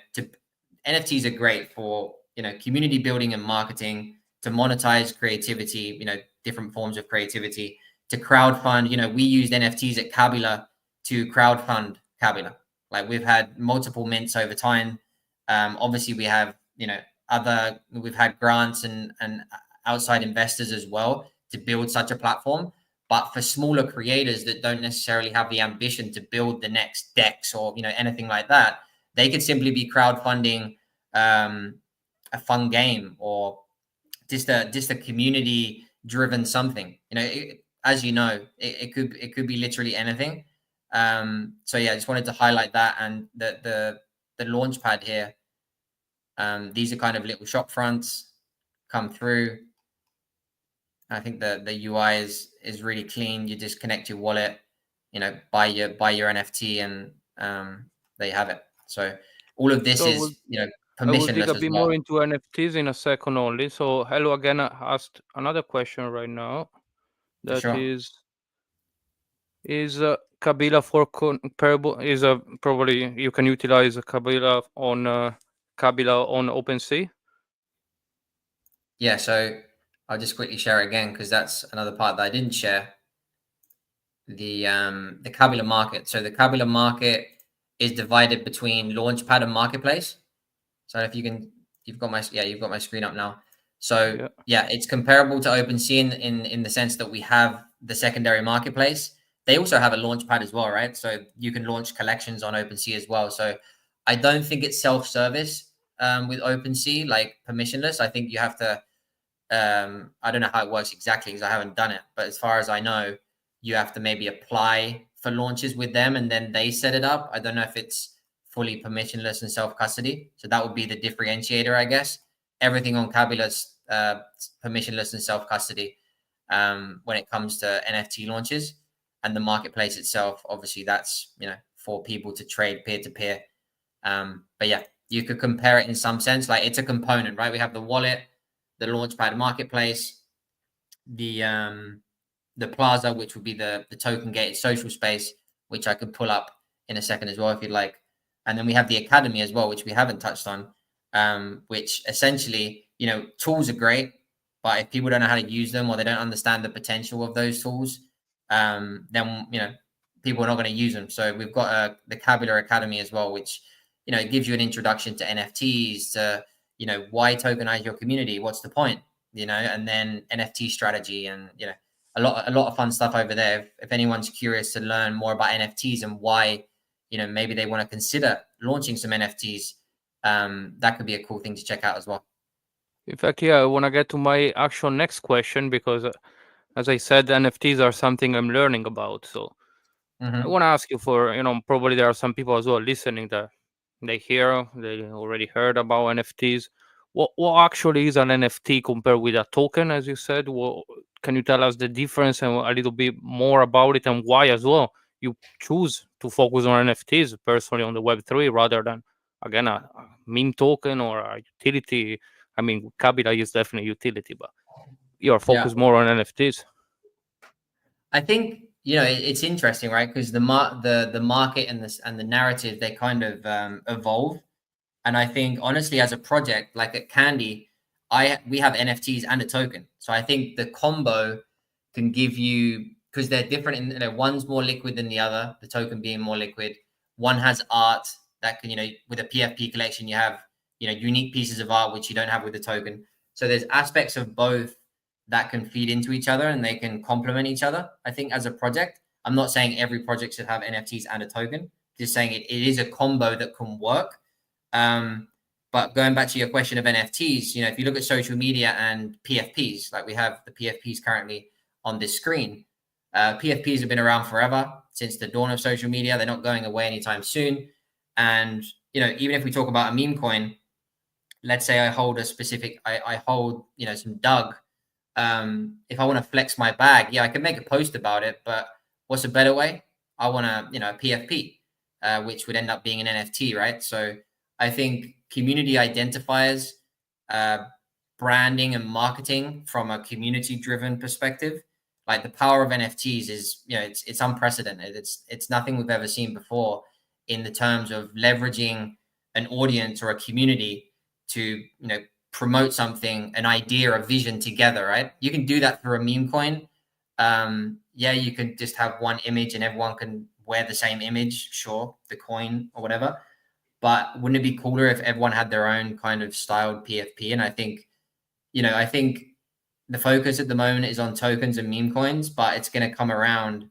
NFTs are great for, you know, community building and marketing, to monetize creativity, you know, different forms of creativity, to crowdfund. You know, we used NFTs at Kabila to crowdfund Kabila. Like we've had multiple mints over time. Obviously, we have, you know, we've had grants and outside investors as well to build such a platform. But for smaller creators that don't necessarily have the ambition to build the next DEX or, you know, anything like that, they could simply be crowdfunding a fun game or just a community driven something. You know, as you know, it could be literally anything. So yeah, I just wanted to highlight that. And the launchpad here, these are kind of little shop fronts come through. I think the UI is really clean. You just connect your wallet, you know, buy your NFT, and there you have it. So all of this is, you know, I will dig permissionless a as bit well. more into NFTs in a second only. So hello again. I asked another question right now. For That sure. is Kabila for comparable? Is probably you can utilize Kabila on OpenSea. Yeah, so I'll just quickly share it again because that's another part that I didn't share. The Kabila market. So the Kabila market is divided between Launchpad and Marketplace. So if you can, you've got my screen up now. So yeah, it's comparable to OpenSea in the sense that we have the secondary marketplace. They also have a Launchpad as well, right? So you can launch collections on OpenSea as well. So I don't think it's self-service with OpenSea, like permissionless. I think you have to. I don't know how it works exactly because I haven't done it, but as far as I know, you have to maybe apply for launches with them and then they set it up. I don't know if it's fully permissionless and self-custody. So that would be the differentiator, I guess. Everything on Kabila's permissionless and self-custody when it comes to NFT launches. And the marketplace itself, obviously, that's, you know, for people to trade peer-to-peer. But yeah, you could compare it in some sense. Like it's a component, right? We have the wallet, the Launchpad marketplace, the plaza, which would be the token gated social space, which I could pull up in a second as well if you'd like. And then we have the academy as well, which we haven't touched on, which essentially, you know, tools are great, but if people don't know how to use them or they don't understand the potential of those tools, then, you know, people are not going to use them. So we've got the Kabila Academy as well, which, you know, it gives you an introduction to NFTs, to, you know, why tokenize your community? What's the point? You know, and then NFT strategy, and, you know, a lot of fun stuff over there. If anyone's curious to learn more about NFTs and why, you know, maybe they want to consider launching some NFTs, that could be a cool thing to check out as well. In fact, yeah, I want to get to my actual next question because, as I said, NFTs are something I'm learning about. So I want to ask you for, you know, probably there are some people as well listening that they already heard about NFTs. What actually is an NFT compared with a token, as you said? Can you tell us the difference and a little bit more about it, and why as well you choose to focus on NFTs personally on the Web3 rather than, again, a meme token or a utility? I mean, Kabila is definitely utility, but you're focused more on NFTs. I think, you know, it's interesting, right? Because the market and the narrative, they kind of evolve. And I think, honestly, as a project like at Candy, we have NFTs and a token. So I think the combo can give you, because they're different. In, you know, one's more liquid than the other. The token being more liquid. One has art that can, you know, with a PFP collection, you have, you know, unique pieces of art which you don't have with the token. So there's aspects of both that can feed into each other and they can complement each other. I think as a project, I'm not saying every project should have NFTs and a token. Just saying it is a combo that can work. But going back to your question of NFTs, you know, if you look at social media and PFPs, like we have the PFPs currently on this screen, PFPs have been around forever, since the dawn of social media. They're not going away anytime soon. And, you know, even if we talk about a meme coin, let's say I hold a specific, I hold, you know, some Doug. If I want to flex my bag, yeah, I can make a post about it, but what's a better way? I want to, you know, a PFP, which would end up being an NFT, right? So I think community identifiers, branding and marketing from a community-driven perspective, like the power of NFTs is, you know, it's unprecedented. It's nothing we've ever seen before in the terms of leveraging an audience or a community to, you know, promote something, an idea, a vision together, right? You can do that through a meme coin. Yeah, you can just have one image and everyone can wear the same image, sure, the coin or whatever. But wouldn't it be cooler if everyone had their own kind of styled PFP? And I think, you know, I think the focus at the moment is on tokens and meme coins, but it's going to come around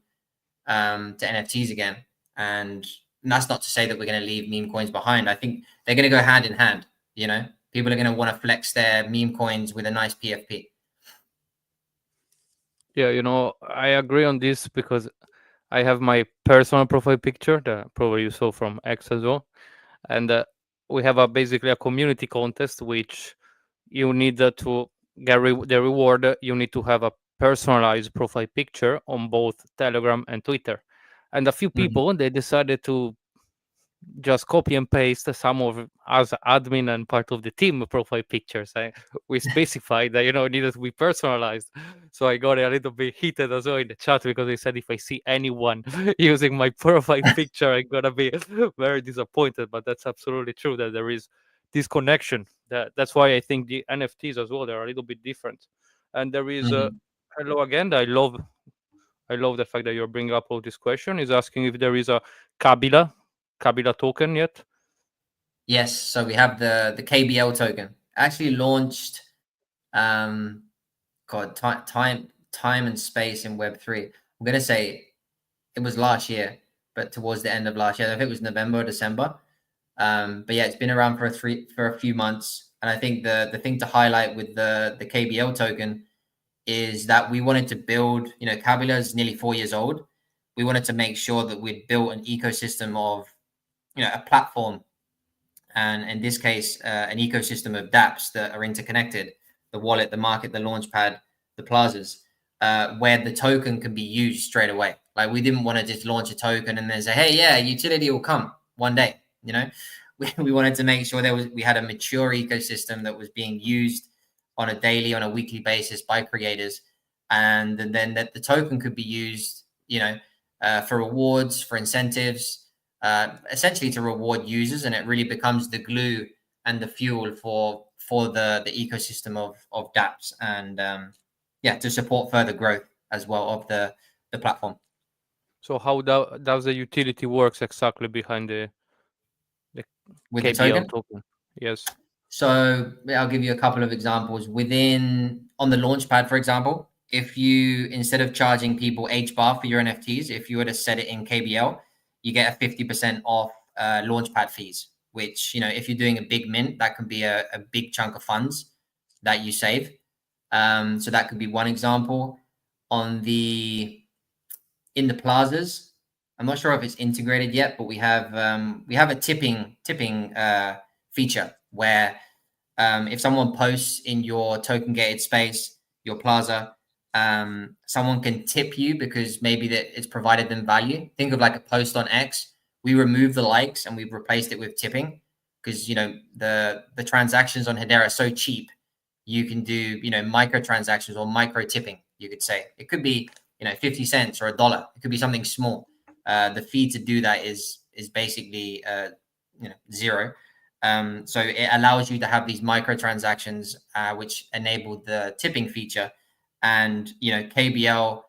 to NFTs again. And that's not to say that we're going to leave meme coins behind. I think they're going to go hand in hand. You know, people are going to want to flex their meme coins with a nice PFP. Yeah, you know, I agree on this because I have my personal profile picture that probably you saw from X as well. And we have basically a community contest, which you need to get the reward. You need to have a personalized profile picture on both Telegram and Twitter. And a few people, they decided to just copy and paste some of as admin and part of the team profile pictures. We specified that, you know, it needed to be personalized. So I got a little bit heated as well in the chat because they said if I see anyone using my profile picture, I'm gonna be very disappointed. But that's absolutely true that there is this connection. That's why I think the NFTs as well, they're a little bit different. And there is hello again. I love the fact that you're bringing up all this question. Is asking if there is a Kabila token yet? Yes, so we have the KBL token. Actually launched time and space in Web3. I'm gonna say it was last year, but towards the end of last year. I think it was November or December. But yeah, it's been around for a few months. And I think the thing to highlight with the KBL token is that we wanted to build, you know, Kabila is nearly 4 years old. We wanted to make sure that we'd built an ecosystem of, you know, a platform, and in this case, an ecosystem of dApps that are interconnected, the wallet, the market, the launchpad, the plazas, where the token can be used straight away. Like, we didn't want to just launch a token and then say, hey, yeah, utility will come one day. You know, we wanted to make sure we had a mature ecosystem that was being used on a daily, on a weekly basis by creators. and then that the token could be used, for rewards, for incentives, essentially to reward users, and it really becomes the glue and the fuel for the ecosystem of dApps, and to support further growth as well of the platform. So how does the utility works exactly behind the With the KBL token. token? Yes. So I'll give you a couple of examples. On the Launchpad, for example, if you, instead of charging people HBAR for your NFTs, if you were to set it in KBL, you get a 50% off Launchpad fees, which, if you're doing a big mint, that could be a big chunk of funds that you save. So that could be one example. In the plazas, I'm not sure if it's integrated yet, but we have a tipping feature where if someone posts in your token gated space, your plaza, someone can tip you because maybe that it's provided them value. Think of like a post on X. We remove the likes and we've replaced it with tipping because the transactions on Hedera are so cheap. You can do microtransactions or micro tipping. You could say it could be 50 cents or $1. It could be something small. The fee to do that is basically zero. So it allows you to have these microtransactions, which enable the tipping feature, and KBL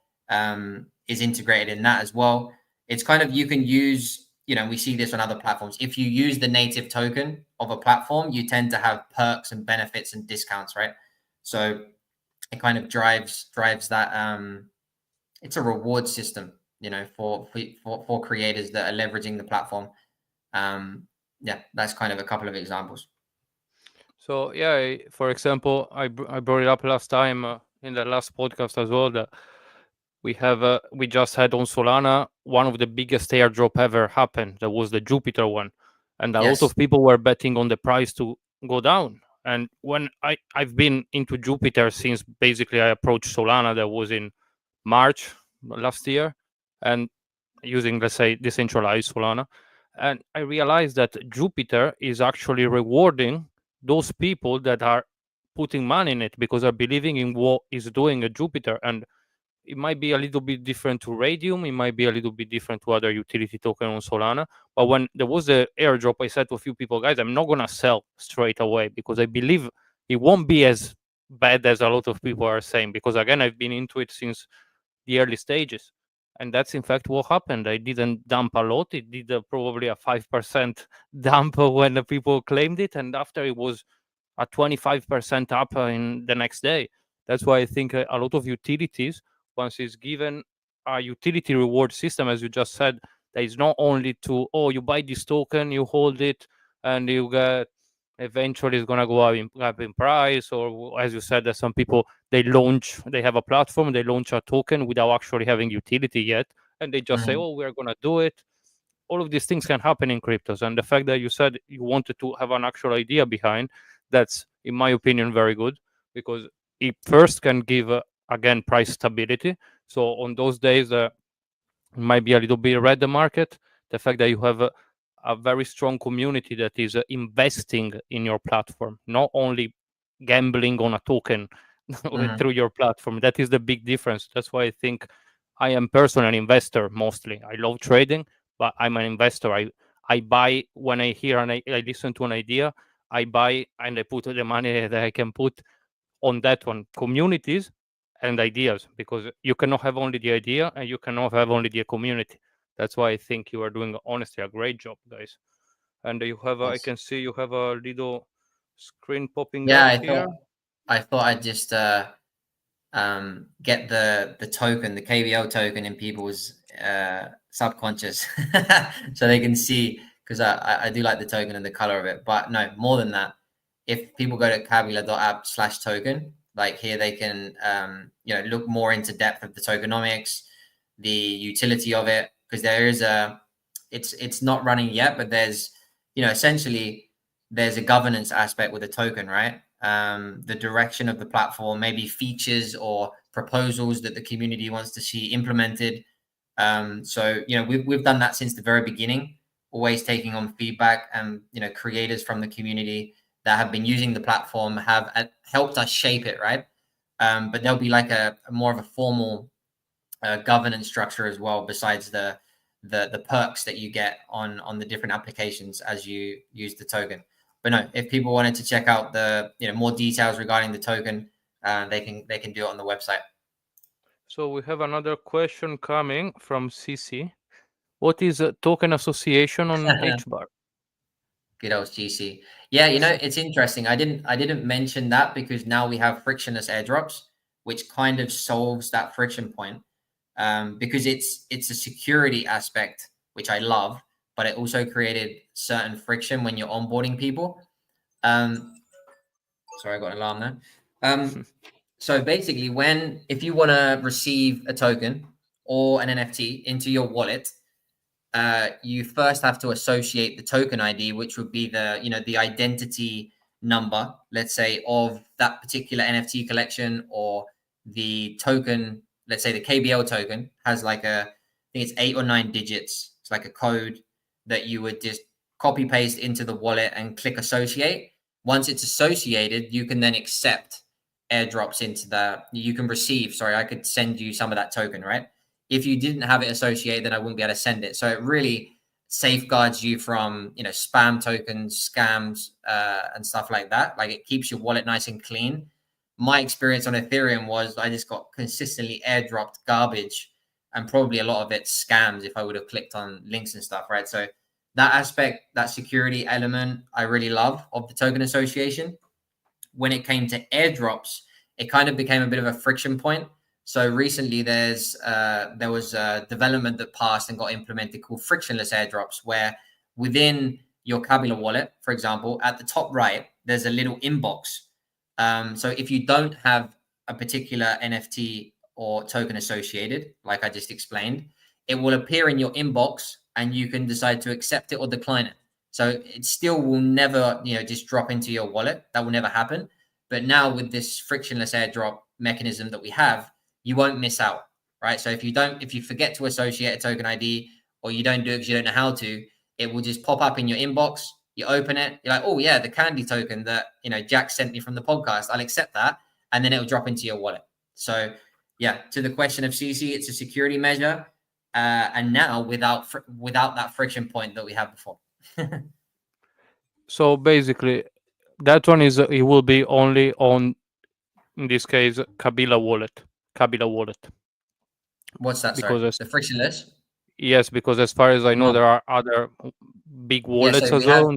is integrated in that as well. It's kind of, you can use, we see this on other platforms. If you use the native token of a platform, you tend to have perks and benefits and discounts, right? So it kind of drives that. It's a reward system, for creators that are leveraging the platform. That's kind of a couple of examples. So yeah, for example, I brought it up last time in the last podcast as well, that we just had on Solana one of the biggest airdrop ever happened. That was the Jupiter one, and a lot of people were betting on the price to go down. And when I've been into Jupiter since basically I approached Solana, that was in March last year, and using, let's say, decentralized Solana, and I realized that Jupiter is actually rewarding those people that are putting money in it because they're believing in what is doing a Jupiter. And it might be a little bit different to Radium, it might be a little bit different to other utility token on Solana. But when there was the airdrop, I said to a few people, guys, I'm not gonna sell straight away because I believe it won't be as bad as a lot of people are saying, because again, I've been into it since the early stages. And that's in fact what happened. I didn't dump a lot. It did probably a 5% dump when the people claimed it, and after it was a 25% up in the next day. That's why I think a lot of utilities, once it's given a utility reward system, as you just said, that is not only to, oh, you buy this token, you hold it, and you get, eventually it's going to go up in price. Or as you said, that some people, they have a platform, they launch a token without actually having utility yet, and they just say, oh, we're going to do it. All of these things can happen in cryptos. And the fact that you said you wanted to have an actual idea behind, that's, in my opinion, very good, because it first can give, again, price stability. So on those days, it might be a little bit red the market. The fact that you have a very strong community that is investing in your platform, not only gambling on a token through your platform. That is the big difference. That's why I think I am personally an investor mostly. I love trading, but I'm an investor. I buy when I hear and I listen to an idea. I buy and I put the money that I can put on that one, communities and ideas, because you cannot have only the idea and you cannot have only the community. That's why I think you are doing, honestly, a great job, guys. And you have, I can see you have a little screen popping up here. I thought I'd just get the token, the KBL token, in people's subconscious, so they can see, because I do like the token and the color of it. But no, more than that, if people go to kabila.app/token, like here, they can look more into depth of the tokenomics, the utility of it, because there is it's not running yet, but there's essentially there's a governance aspect with a token, right? The direction of the platform, maybe features or proposals that the community wants to see implemented. So we've done that since the very beginning, always taking on feedback, and creators from the community that have been using the platform have helped us shape it, right? But there'll be like a more of a formal governance structure as well, besides the perks that you get on the different applications as you use the token. But no, if people wanted to check out the more details regarding the token, they can do it on the website. So we have another question coming from CC. What is a token association on HBAR? Good old GC. Yeah, it's interesting. I didn't mention that because now we have frictionless airdrops, which kind of solves that friction point. Because it's a security aspect, which I love, but it also created certain friction when you're onboarding people. Sorry, I got an alarm there. So basically, if you want to receive a token or an NFT into your wallet, you first have to associate the token ID, which would be the identity number, let's say, of that particular NFT collection, or the token. Let's say the KBL token has I think it's 8 or 9 digits. It's like a code that you would just copy paste into the wallet and click associate. Once it's associated, you can then accept airdrops into you can receive. Sorry, I could send you some of that token, right? If you didn't have it associated, then I wouldn't be able to send it. So it really safeguards you from spam tokens, scams, and stuff like that. Like, it keeps your wallet nice and clean. My experience on Ethereum was I just got consistently airdropped garbage, and probably a lot of it scams if I would have clicked on links and stuff, right? So that aspect, that security element, I really love of the token association. When it came to airdrops, it kind of became a bit of a friction point. So recently there was a development that passed and got implemented called frictionless airdrops, where within your Kabila wallet, for example, at the top right, there's a little inbox. So if you don't have a particular NFT or token associated, like I just explained, it will appear in your inbox and you can decide to accept it or decline it. So it still will never, just drop into your wallet. That will never happen. But now with this frictionless airdrop mechanism that we have, you won't miss out, right? So if you forget to associate a token ID, or you don't do it because you don't know how to, it will just pop up in your inbox. You open it, you're like, oh yeah, the candy token that Jack sent me from the podcast, I'll accept that, and then it'll drop into your wallet. So yeah, to the question of CC, it's a security measure, and now without that friction point that we had before. So basically, that one it will be only on, in this case, Kabila wallet. What's that? Because Sorry, the frictionless. Yes, because as far as I know, there are other big wallets so as well.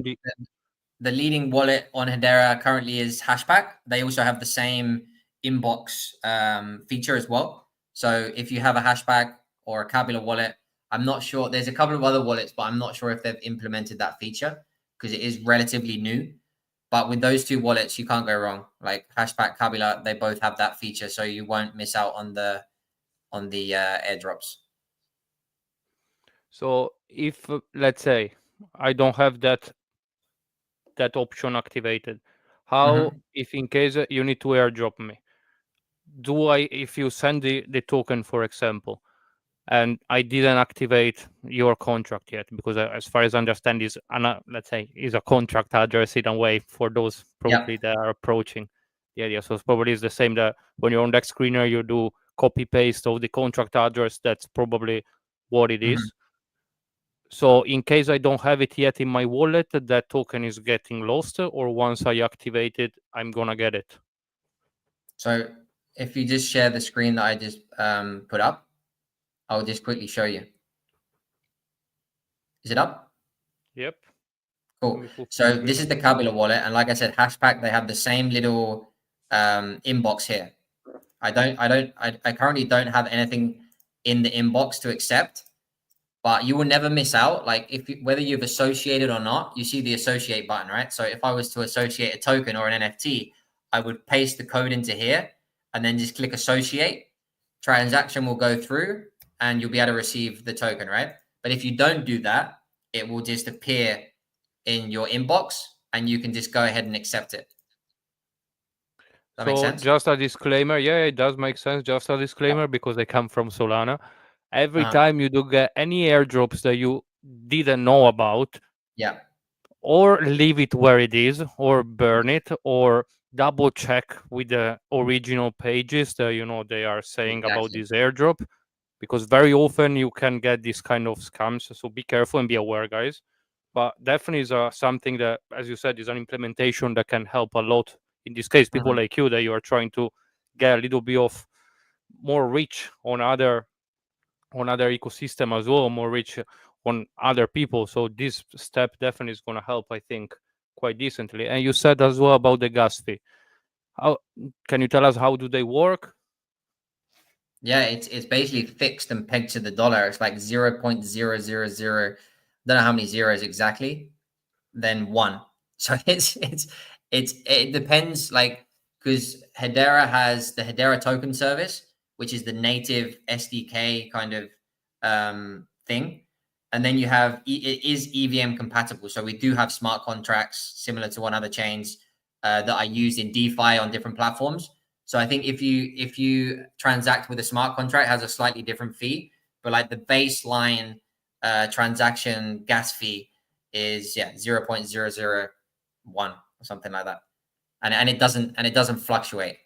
The leading wallet on Hedera currently is Hashback. They also have the same inbox feature as well. So if you have a Hashback or a Kabila wallet, I'm not sure. There's a couple of other wallets, but I'm not sure if they've implemented that feature because it is relatively new. But with those two wallets, you can't go wrong. Like Hashback, Kabila, they both have that feature, so you won't miss out on the airdrops. So if let's say I don't have that option activated, how if in case you need to airdrop me, if you send the token, for example, and I didn't activate your contract yet, because as far as I understand is let's say is a contract address in a way for those probably that are approaching the idea. So it's probably the same that when you're on that screener, you do copy paste of the contract address. That's probably what it is. So in case I don't have it yet in my wallet, that token is getting lost, or once I activate it, I'm gonna get it. So if you just share the screen that I just put up, I'll just quickly show you. Is it up? Yep. Cool. So this is the Kabila wallet, and like I said, Hashback, they have the same little inbox here. I currently don't have anything in the inbox to accept, but you will never miss out. Like whether you've associated or not, you see the associate button, right? So if I was to associate a token or an NFT, I would paste the code into here and then just click associate. Transaction will go through and you'll be able to receive the token, right? But if you don't do that, it will just appear in your inbox and you can just go ahead and accept it. Does that make sense? Just a disclaimer. Yeah, it does make sense. Just a disclaimer, because I come from Solana. Every time you do get any airdrops that you didn't know about, or leave it where it is, or burn it, or double check with the original pages that they are saying about Exactly. this airdrop, because very often you can get these kind of scams. So be careful and be aware, guys. But definitely is something that, as you said, is an implementation that can help a lot. In this case, people Mhm. like you, that you are trying to get a little bit of more reach on other ecosystem as well, more reach on other people. So this step definitely is going to help, I think, quite decently. And you said as well about the gas fee. How can you tell us how do they work? Yeah, it's basically fixed and pegged to the dollar. It's like 0.000. Don't know how many zeros exactly. Then one. So it depends, like, because Hedera has the Hedera token service, which is the native SDK kind of thing. And then you have it is EVM compatible. So we do have smart contracts similar to one other chains that are used in DeFi on different platforms. So I think if you transact with a smart contract, it has a slightly different fee, but like the baseline transaction gas fee is 0.001 or something like that, and it doesn't fluctuate.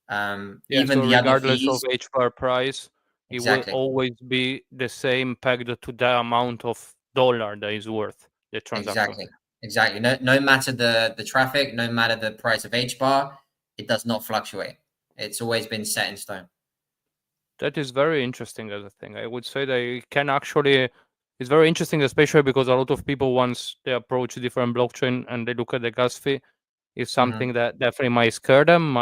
Yeah, Even so the other regardless of fees, HBAR price, it will exactly, always be the same pegged to the amount of dollar that is worth the transaction exactly, fee. exactly. No matter the traffic, no matter the price of H bar, it does not fluctuate. It's always been set in stone. That is very interesting as a thing. I would say that it can actually, it's very interesting, especially because a lot of people, once they approach different blockchain and they look at the gas fee, is Mhm. something that definitely might scare them.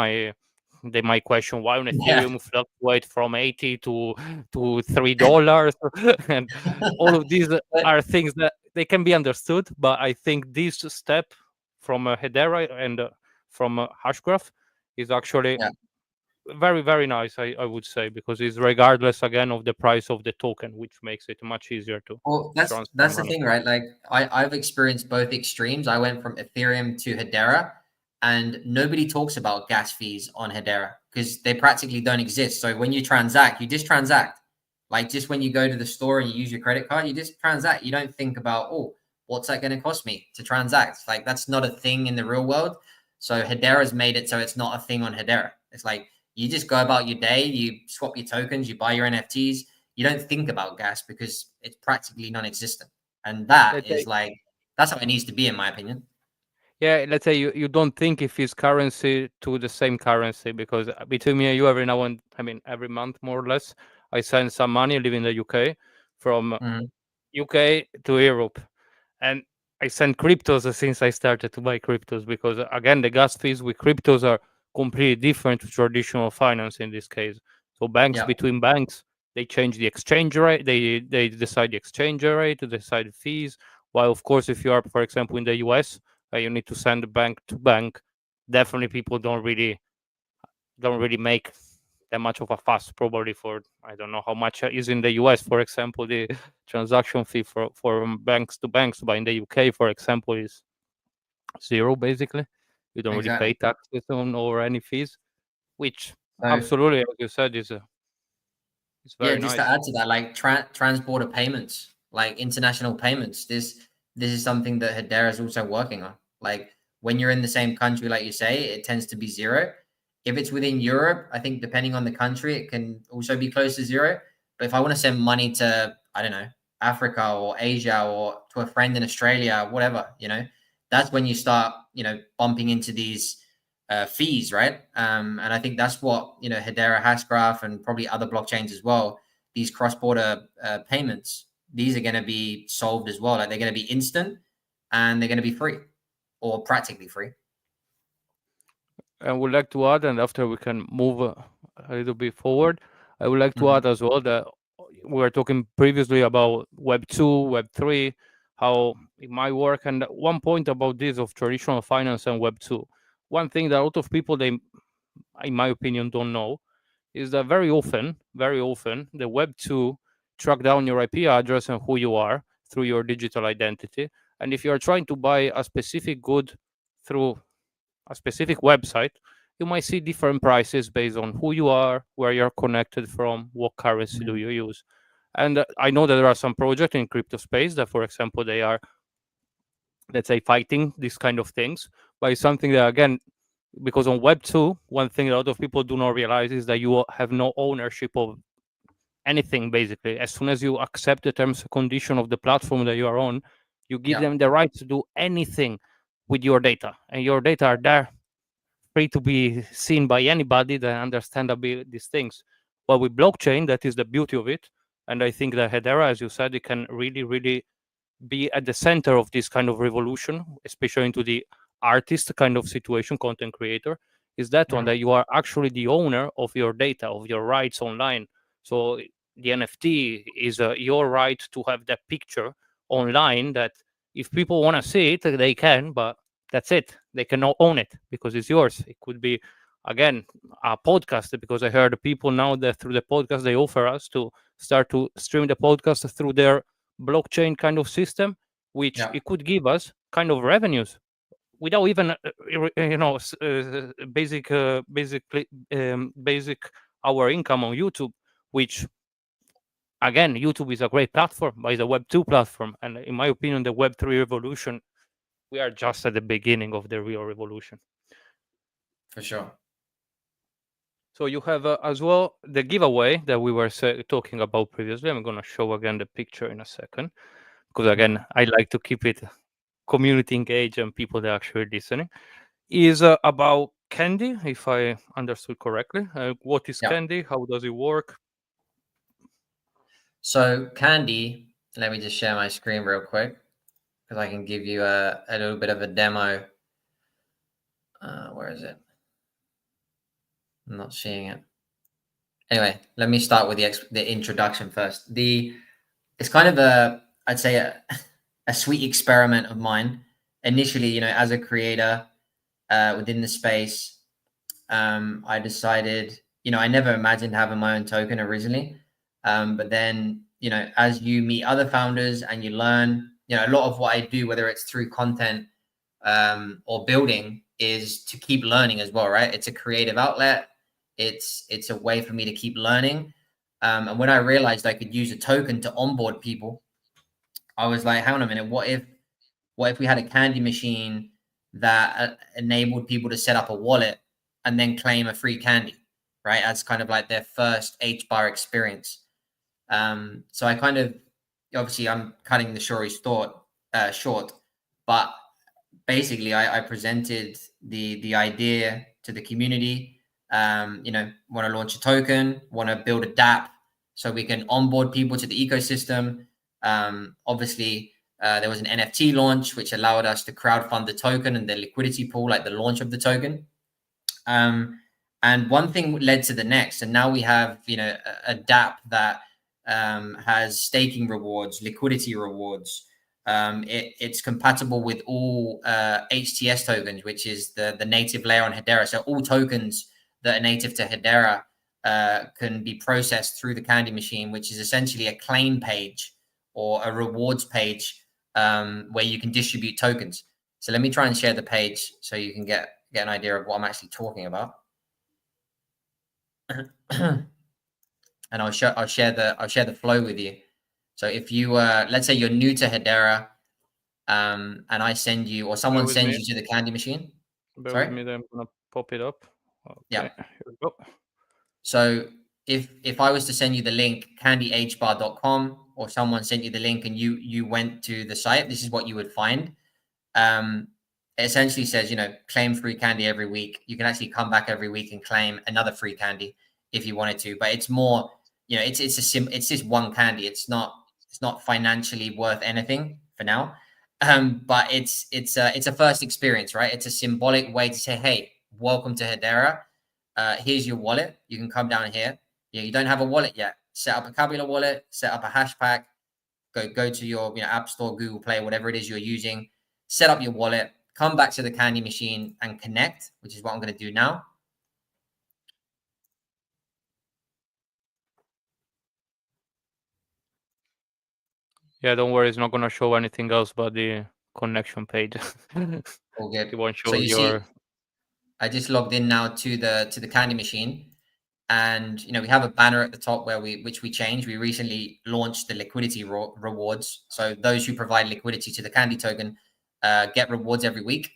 They might question why on Yeah, Ethereum fluctuate from 80 to $3, and all of these but are things that they can be understood. But I think this step from Hedera and from Hashgraph is actually yeah. very very nice. I would say, because it's regardless again of the price of the token, which makes it much easier to Well, that's transfer that's the money. thing, right? Like I've experienced both extremes. I went from Ethereum to Hedera, and nobody talks about gas fees on Hedera because they practically don't exist. So when you transact, you just transact. Like just when you go to the store and you use your credit card, you just transact. You don't think about, oh, what's that going to cost me to transact? Like that's not a thing in the real world. So Hedera's made it so it's not a thing on Hedera. It's like you just go about your day, you swap your tokens, you buy your NFTs, you don't think about gas because it's practically non-existent, and that Let's say, is like that's how it needs to be in my opinion. yeah, let's say you don't think if it's currency to the same currency, because between me and you, every now and I mean every month more or less, I send some money, I live in the UK, from Mhm. UK to Europe, and I send cryptos since I started to buy cryptos, because again the gas fees with cryptos are completely different to traditional finance in this case. So banks, Yeah, between banks, they change the exchange rate, they decide the exchange rate, they decide fees. While of course if you are, for example, in the US, you need to send bank to bank, definitely people don't really make that much of a fuss, probably. For I don't know how much is in the US, for example, the transaction fee for banks to banks, but in the UK, for example, is zero basically. You don't really pay exactly. taxes on or any fees, which So absolutely, as you said, is yeah, very just to nice. add to that, like transporter payments, like international payments, this is something that Hedera is also working on. Like when you're in the same country, like you say, it tends to be zero. If it's within Europe, I think depending on the country, it can also be close to zero. But if I want to send money to, I don't know, Africa or Asia or to a friend in Australia, whatever, that's when you start, bumping into these fees, right? And I think that's what Hedera, Hashgraph, and probably other blockchains as well. These cross-border payments, these are going to be solved as well. Like they're going to be instant, and they're going to be free, or practically free. I would like to add, and after we can move a little bit forward, I would like to Mhm. add as well that we were talking previously about Web 2, Web 3, how it might work. And one point about this of traditional finance and Web 2, one thing that a lot of people, they, in my opinion, don't know is that very often, the Web 2 track down your IP address and who you are through your digital identity. And if you are trying to buy a specific good through a specific website, you might see different prices based on who you are, where you're connected from, what currency do Mhm. you use. And I know that there are some projects in crypto space that, for example, they are, let's say, fighting these kind of things. But it's something that, again, because on Web 2, one thing a lot of people do not realize is that you have no ownership of anything. Basically, as soon as you accept the terms and condition of the platform that you are on, you give them the right to do anything with your data, and your data are there free to be seen by anybody that understand these things. But with blockchain, that is the beauty of it. And I think that Hedera, as you said, it can really, really be at the center of this kind of revolution, especially into the artist kind of situation, content creator, is that one that you are actually the owner of your data, of your rights online. So the NFT is your right to have that picture online that if people want to see it, they can, but that's it. They cannot own it because it's yours. It could be, again, a podcast, because I heard people now that through the podcast, they offer us to start to stream the podcast through their blockchain kind of system, which it could give us kind of revenues without even basic our income on YouTube, which again, YouTube is a great platform, but it's a Web 2 platform, and in my opinion, the Web 3 revolution, we are just at the beginning of the real revolution. For sure. So you have as well the giveaway that we were talking about previously. I'm going to show again the picture in a second, because again, I like to keep it community engaged and people that are actually listening. Is about Candy, if I understood correctly. What is Candy? How does it work? So Candy, let me just share my screen real quick, because I can give you a little bit of a demo. Where is it? I'm not seeing it. Anyway, let me start with the introduction first. It's kind of I'd say a sweet experiment of mine. Initially, as a creator within the space, I decided, I never imagined having my own token originally. But then, as you meet other founders and you learn, a lot of what I do, whether it's through content or building, is to keep learning as well, right? It's a creative outlet. It's a way for me to keep learning. And when I realized I could use a token to onboard people, I was like, hang on a minute, what if we had a candy machine that enabled people to set up a wallet and then claim a free candy, right? As kind of like their first HBAR experience. So I kind of, obviously I'm cutting the story short, but basically I presented the idea to the community. Want to launch a token, want to build a dApp so we can onboard people to the ecosystem. Obviously, there was an NFT launch, which allowed us to crowdfund the token and the liquidity pool, like the launch of the token. And one thing led to the next. And now we have, a dApp that has staking rewards, liquidity rewards. It's compatible with all HTS tokens, which is the native layer on Hedera. So all tokens that are native to Hedera can be processed through the Candy machine, which is essentially a claim page or a rewards page where you can distribute tokens. So let me try and share the page so you can get an idea of what I'm actually talking about. And I'll share the flow with you. So if you let's say you're new to Hedera, and I send you, or someone sends you to the Candy machine. Bear with me, then I'm gonna pop it up. Okay, yeah. Here we go. So if I was to send you the link, candyhbar.com, or someone sent you the link and you went to the site, this is what you would find. It essentially says, claim free candy every week. You can actually come back every week and claim another free candy if you wanted to, but it's more, it's just one candy. It's not financially worth anything for now. But it's a first experience, right? It's a symbolic way to say, hey, welcome to Hedera. Here's your wallet. You can come down here. You don't have a wallet yet. Set up a Kabila wallet, set up a hash pack, go to your App Store, Google Play, whatever it is you're using, set up your wallet, come back to the Candy machine and connect, which is what I'm going to do now. Yeah, don't worry, it's not going to show anything else but the connection page. All good. It won't show so you see, I just logged in now to the Candy machine, and we have a banner at the top which we changed. We recently launched the liquidity rewards. So those who provide liquidity to the Candy token get rewards every week.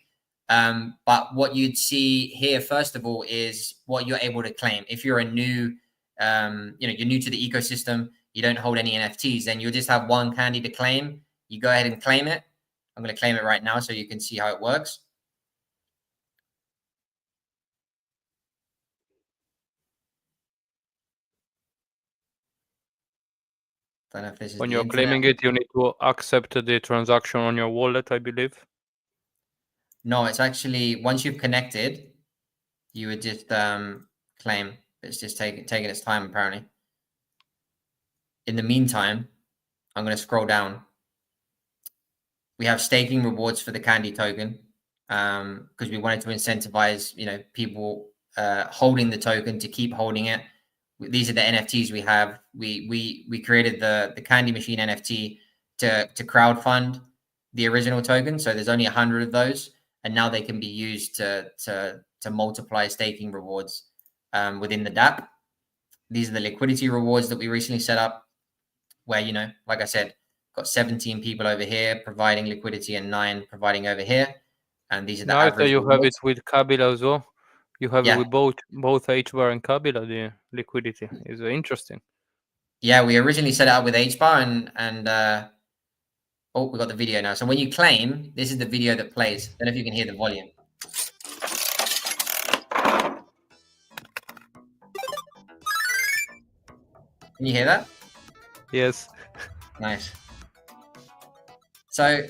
But what you'd see here, first of all, is what you're able to claim. If you're a new, you're new to the ecosystem, you don't hold any NFTs, then you'll just have one candy to claim. You go ahead and claim it. I'm going to claim it right now so you can see how it works. Don't know if this is When the you're internet. claiming it, you need to accept the transaction on your wallet, I believe. No, it's actually once you've connected, you would just claim. It's just taking its time apparently. In the meantime, I'm going to scroll down. We have staking rewards for the candy token because we wanted to incentivize, people holding the token to keep holding it. These are the NFTs we have. We created the candy machine NFT to crowdfund the original token. So there's only 100 of those, and now they can be used to multiply staking rewards within the DApp. These are the liquidity rewards that we recently set up, where, like I said, got 17 people over here providing liquidity and 9 providing over here. And these are the Nice that average you rewards. have it with Kabila as well. You have it Yeah. with both HBAR and Kabila. The liquidity is interesting. Yeah, we originally set it up with HBAR and oh, we got the video now. So when you claim, this is the video that plays. I don't know if you can hear the volume. Can you hear that? Yes. Nice. So,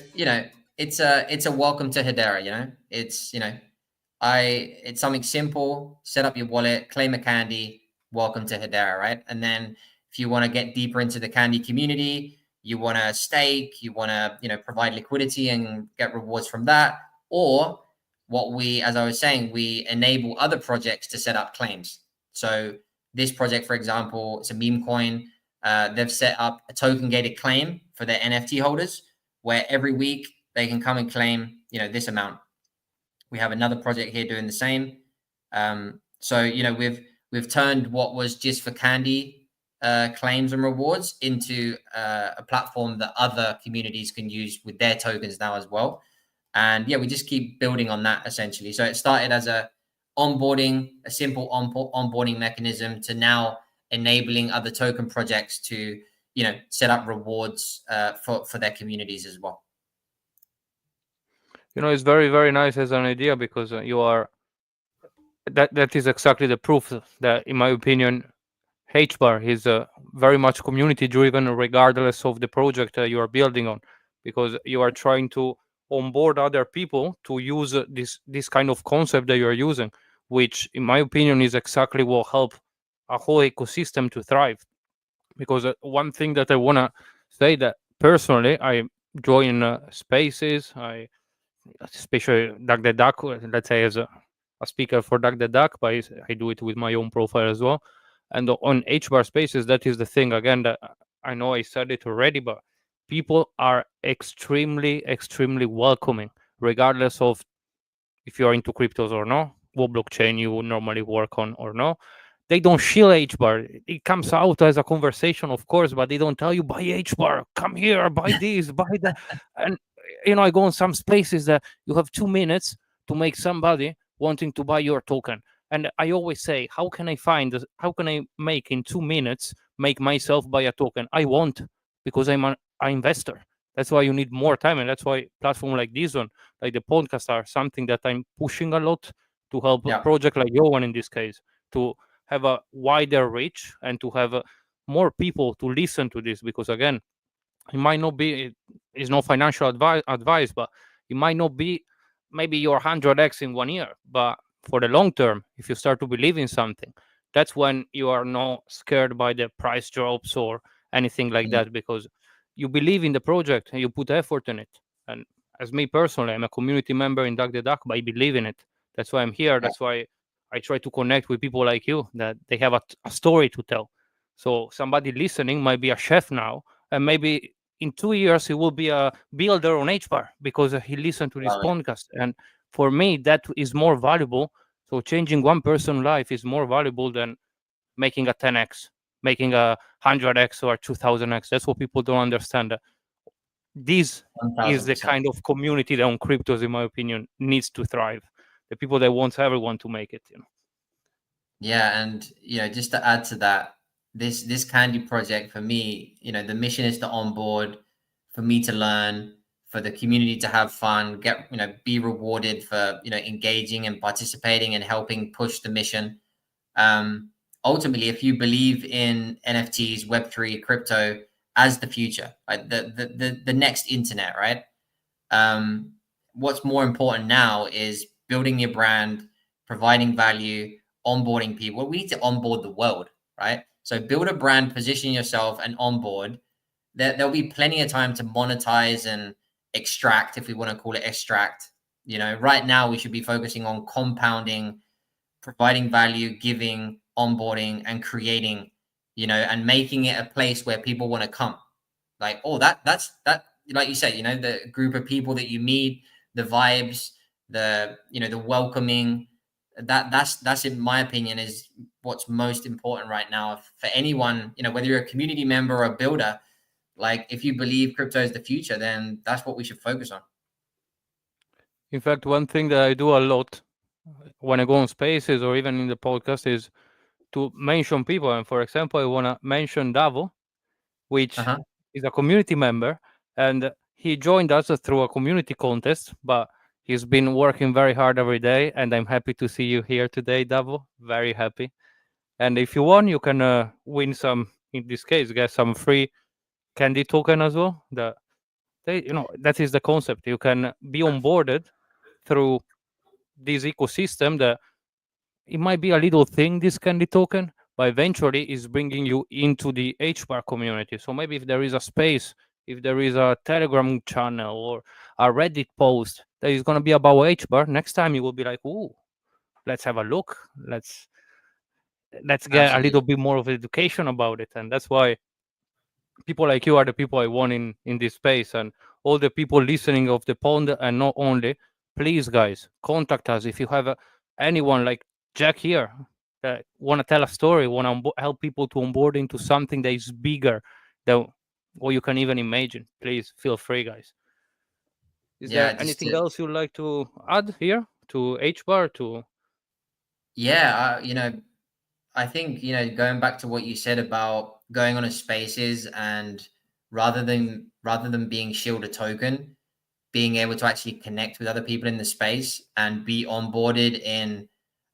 it's a welcome to Hedera, It's, it's something simple. Set up your wallet, claim a candy, welcome to Hedera, right? And then if you want to get deeper into the candy community, you want to stake, you want to, provide liquidity and get rewards from that. Or as I was saying, we enable other projects to set up claims. So this project, for example, it's a meme coin. They've set up a token gated claim for their NFT holders, where every week they can come and claim, this amount. We have another project here doing the same. So, we've turned what was just for candy claims and rewards into a platform that other communities can use with their tokens now as well. And yeah, we just keep building on that essentially. So it started as a simple onboarding mechanism to now enabling other token projects to, set up rewards for their communities as well. It's very, very nice as an idea because that is exactly the proof that, in my opinion, HBAR is very much community driven, regardless of the project you are building on, because you are trying to onboard other people to use this kind of concept that you are using, which, in my opinion, is exactly what help a whole ecosystem to thrive. Because one thing that I want to say, that personally I join spaces, especially Duck the Duck, let's say as a speaker for Duck the Duck, but I do it with my own profile as well. And on HBAR spaces, that is the thing again that I know I said it already, but people are extremely, extremely welcoming, regardless of if you are into cryptos or not, what blockchain you would normally work on or not. They don't shill HBAR. It comes out as a conversation, of course, but they don't tell you buy HBAR, come here, buy this, buy that. And I go on some spaces that you have 2 minutes to make somebody wanting to buy your token. And I always say, how can I make in 2 minutes, make myself buy a token? I won't, because I'm an investor. That's why you need more time. And that's why platform like this one, like the podcast, are something that I'm pushing a lot to help a project like your one in this case, to have a wider reach and to have more people to listen to this. Because again, it might not be, it's no financial advice, but it might not be maybe your 100x in 1 year, but for the long term, if you start to believe in something, that's when you are not scared by the price drops or anything like that, because you believe in the project and you put effort in it. And as me personally, I'm a community member in Duck the Duck, but I believe in it. That's why I'm here. That's why I try to connect with people like you, that they have a story to tell. So somebody listening might be a chef now, and maybe in 2 years he will be a builder on HBAR because he listened to this podcast. And for me, that is more valuable. So changing one person's life is more valuable than making a 10x, making a 100x or 2000x. That's what people don't understand. This is the 1000%. kind of community that on cryptos, in my opinion, needs to thrive. The people that wants everyone to make it, Yeah, and just to add to that, this Candy project for me, the mission is to onboard, for me to learn, for the community to have fun, get be rewarded for engaging and participating and helping push the mission. Ultimately, if you believe in NFTs, Web3, crypto as the future, like the next internet, right? What's more important now is building your brand, providing value, onboarding people. We need to onboard the world, right? So build a brand, position yourself, and onboard. There'll be plenty of time to monetize and extract, if we want to call it extract. Right now we should be focusing on compounding, providing value, giving, onboarding, and creating, and making it a place where people want to come. Like, oh, that's like you said, the group of people that you meet, the vibes, the welcoming, that's in my opinion is what's most important right now for anyone, whether you're a community member or a builder. Like, if you believe crypto is the future, then that's what we should focus on. In fact, one thing that I do a lot when I go on spaces or even in the podcast is to mention people. And for example, I want to mention Davo, which is a community member, and he joined us through a community contest, but he's been working very hard every day, and I'm happy to see you here today, Davo. Very happy. And if you want, you can win some, in this case, get some free candy token as well. That is the concept. You can be onboarded through this ecosystem that it might be a little thing, this candy token, but eventually is bringing you into the HBAR community. So maybe if there is a space, if there is a Telegram channel or a Reddit post that is going to be about HBAR, next time you will be like, ooh, let's have a look. Let's get a little bit more of education about it. And that's why people like you are the people I want in this space, and all the people listening of the Pond, and not only. Please, guys, contact us if you have anyone like Jack here that want to tell a story, want to help people to onboard into something that is bigger than what you can even imagine. Please feel free, guys. Is there anything else you'd like to add here to HBAR? I think going back to what you said about going on a spaces, and rather than being shield a token, being able to actually connect with other people in the space and be onboarded in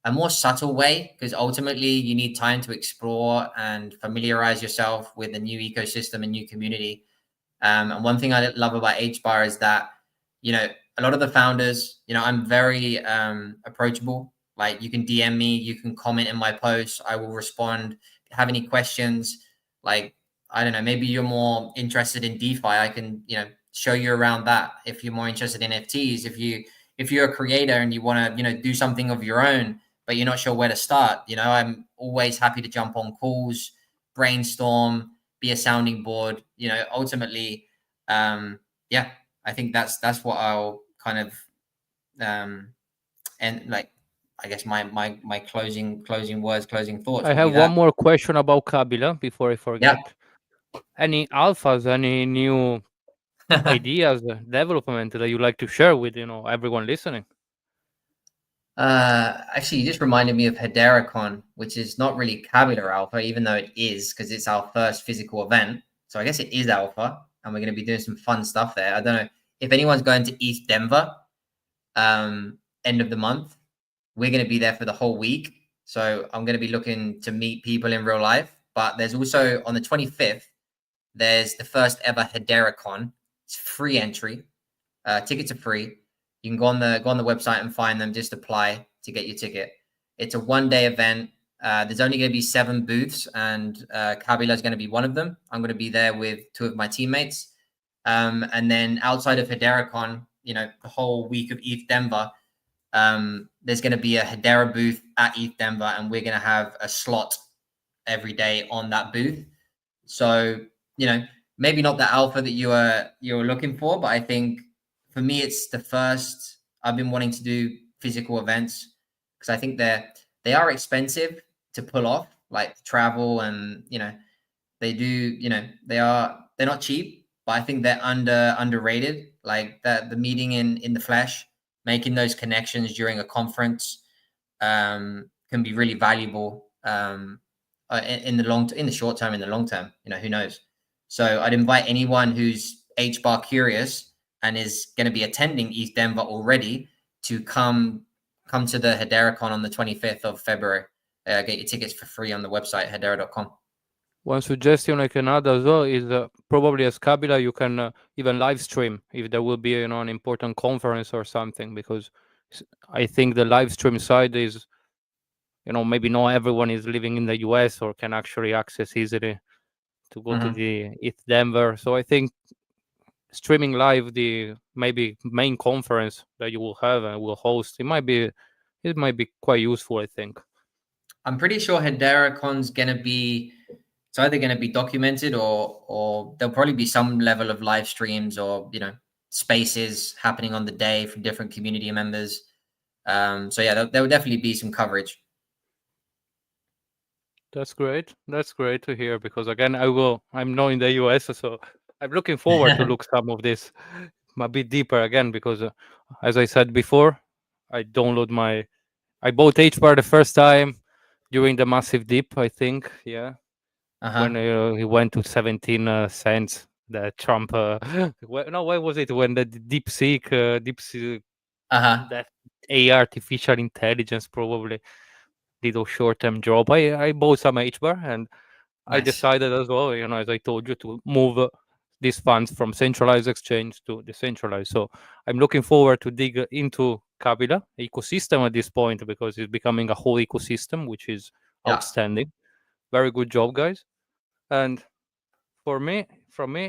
a more subtle way, because ultimately you need time to explore and familiarize yourself with a new ecosystem and new community. And one thing I love about HBAR is that a lot of the founders, I'm very approachable. Like, you can DM me, you can comment in my posts, I will respond. Have any questions? Like, I don't know, maybe you're more interested in DeFi, I can show you around that. If you're more interested in NFTs, if you're a creator and you want to do something of your own, but you're not sure where to start, I'm always happy to jump on calls, brainstorm, be a sounding board. Ultimately, I think that's what I'll kind of and like, I guess my closing words, closing thoughts. I have one more question about Kabila before I forget. Yeah. Any alphas, any new ideas, development that you like to share with everyone listening? Actually, you just reminded me of HederaCon, which is not really Kabila Alpha, even though it is, because it's our first physical event. So I guess it is Alpha, and we're going to be doing some fun stuff there. I don't know if anyone's going to East Denver, end of the month. We're going to be there for the whole week. So I'm going to be looking to meet people in real life. But there's also, on the 25th, there's the first ever HederaCon. It's free entry. Tickets are free. You can go on the website and find them. Just apply to get your ticket. It's a one-day event. There's only going to be 7 booths, and Kabila is going to be one of them. I'm going to be there with 2 of my teammates. And then outside of HederaCon, the whole week of ETH Denver, there's going to be a Hedera booth at ETH Denver, and we're going to have a slot every day on that booth. So, maybe not the alpha that you're looking for, but I think for me, it's the first. I've been wanting to do physical events because I think they are expensive to pull off, like travel, and they do, they're not cheap. but I think they're underrated. Like the meeting in the flesh, making those connections during a conference can be really valuable in the short term, in the long term. Who knows? So I'd invite anyone who's HBAR curious and is going to be attending East Denver already to come to the HederaCon on the 25th of February. Get your tickets for free on the website, hedera.com. One suggestion I can add as well is probably as Kabila, you can even live stream if there will be an important conference or something, because I think the live stream side is, maybe not everyone is living in the US or can actually access easily to go to the East Denver. So I think streaming live the maybe main conference that you will have and will host, it might be quite useful, I think. I'm pretty sure HederaCon's gonna be, it's either gonna be documented or there'll probably be some level of live streams or spaces happening on the day from different community members. So yeah, there will definitely be some coverage. That's great. That's great to hear, because again, I'm not in the US, so I'm looking forward to look some of this a bit deeper again, because as I said before, I bought HBAR the first time during the massive dip, I think. Yeah. When he went to 17 cents, the Trump, no, why was it? When the DeepSeek, that artificial intelligence probably did a short-term drop. I bought some HBAR and I decided as well, as I told you, to move these funds from centralized exchange to decentralized. So I'm looking forward to dig into Kabila ecosystem at this point, because it's becoming a whole ecosystem, which is outstanding. Very good job, guys. And from me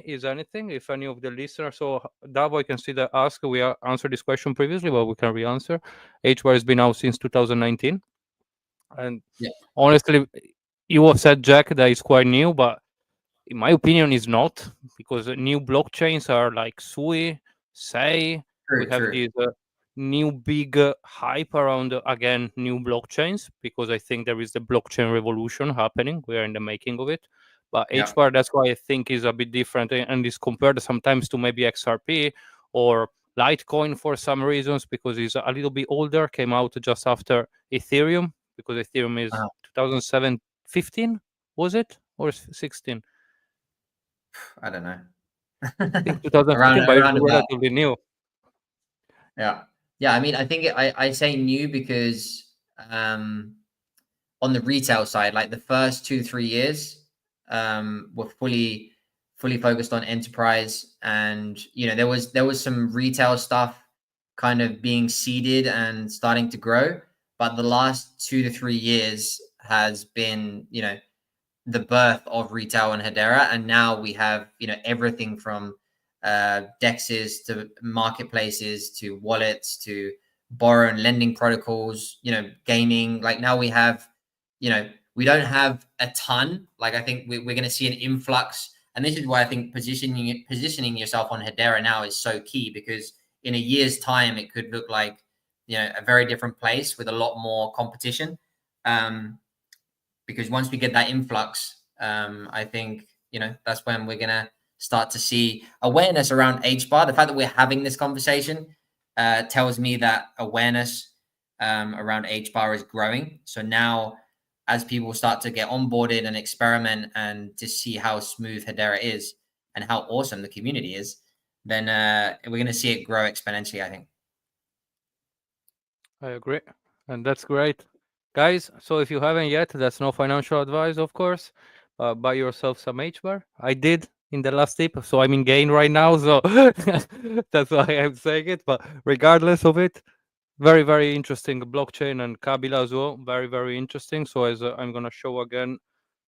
is anything, if any of the listeners, so Davo, I can see that we answered this question previously, but we can re-answer. HBAR has been out since 2019. And honestly, you have said, Jack, that it's quite new, but in my opinion, it's not, because new blockchains are like Sui, Sei. We have this new big hype around, again, new blockchains, because I think there is the blockchain revolution happening. We are in the making of it. But HBAR, that's why I think is a bit different and is compared sometimes to maybe XRP or Litecoin for some reasons, because it's a little bit older, came out just after Ethereum, because Ethereum is 2015, was it? Or 16? I don't know. I think 2015, but it's relatively new. Yeah. I mean, I think I say new because on the retail side, like the first 2-3 years were fully focused on enterprise, and there was some retail stuff kind of being seeded and starting to grow, but the last 2 to 3 years has been the birth of retail and Hedera, and now we have everything from dexes to marketplaces to wallets to borrow and lending protocols, gaming. Like now we have, we don't have a ton. Like I think we're going to see an influx, and this is why I think positioning yourself on Hedera now is so key, because in a year's time it could look like a very different place with a lot more competition. Because once we get that influx, I think that's when we're gonna start to see awareness around HBAR. The fact that we're having this conversation tells me that awareness around HBAR is growing. So now, as people start to get onboarded and experiment and to see how smooth Hedera is and how awesome the community is, then we're going to see it grow exponentially, I think. I agree. And that's great. Guys, so if you haven't yet, that's no financial advice, of course. Buy yourself some HBAR. I did in the last tip, so I'm in gain right now. So that's why I'm saying it. But regardless of it, very, very interesting blockchain, and Kabila as well. Very, very interesting. So as I'm going to show again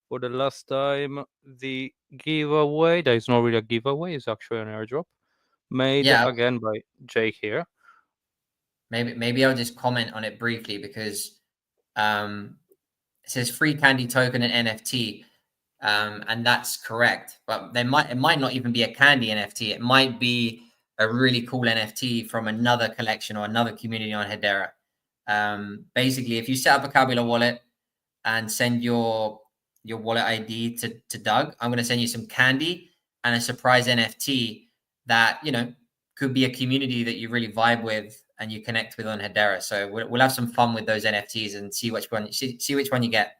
for the last time, the giveaway. There is not really a giveaway. It's actually an airdrop made again by Jay here. Maybe I'll just comment on it briefly, because it says free candy token and NFT, and that's correct. But it might not even be a candy NFT. It might be a really cool NFT from another collection or another community on Hedera. Basically, if you set up a Kabila wallet and send your wallet ID to Doug, I'm going to send you some candy, and a surprise NFT that, you know, could be a community that you really vibe with and you connect with on Hedera. So we'll have some fun with those NFTs and see which one you get.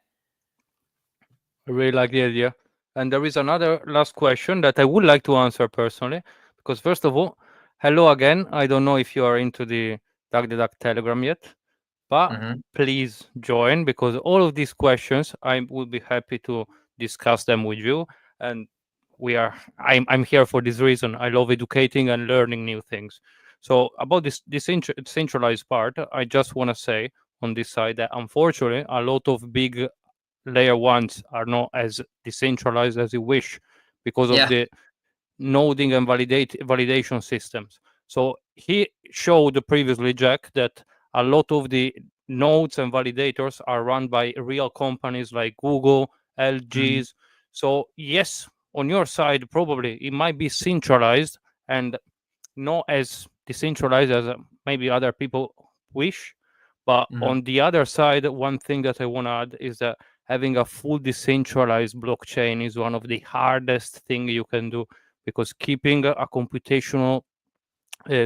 I really like the idea. And there is another last question that I would like to answer personally, because first of all, hello again. I don't know if you are into the Duck Telegram yet, but Mm-hmm. please join, because all of these questions I will be happy to discuss them with you. And I'm here for this reason. I love educating and learning new things. So about this centralized part, I just want to say on this side that unfortunately a lot of big layer ones are not as decentralized as you wish because of Yeah. the noding and validation systems. So he showed previously, Jack, that a lot of the nodes and validators are run by real companies like Google, Mm-hmm. LGs. So yes, on your side, probably it might be centralized and not as decentralized as maybe other people wish. But Mm-hmm. on the other side, one thing that I want to add is that having a full decentralized blockchain is one of the hardest thing you can do, because keeping a computational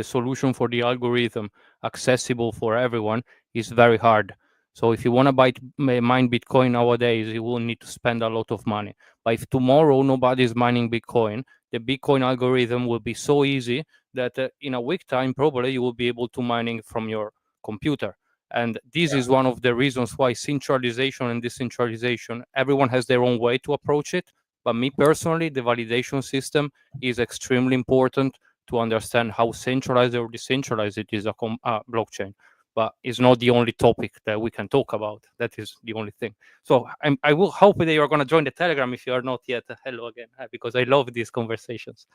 solution for the algorithm accessible for everyone is very hard. So if you want to mine Bitcoin nowadays, you will need to spend a lot of money. But if tomorrow nobody is mining Bitcoin, the Bitcoin algorithm will be so easy that in a week time, probably you will be able to mining from your computer. And this Yeah. is one of the reasons why centralization and decentralization, everyone has their own way to approach it. But me personally, the validation system is extremely important to understand how centralized or decentralized it is a blockchain. But it's not the only topic that we can talk about. That is the only thing. So I will hope that you are going to join the Telegram if you are not yet. Hello again, because I love these conversations.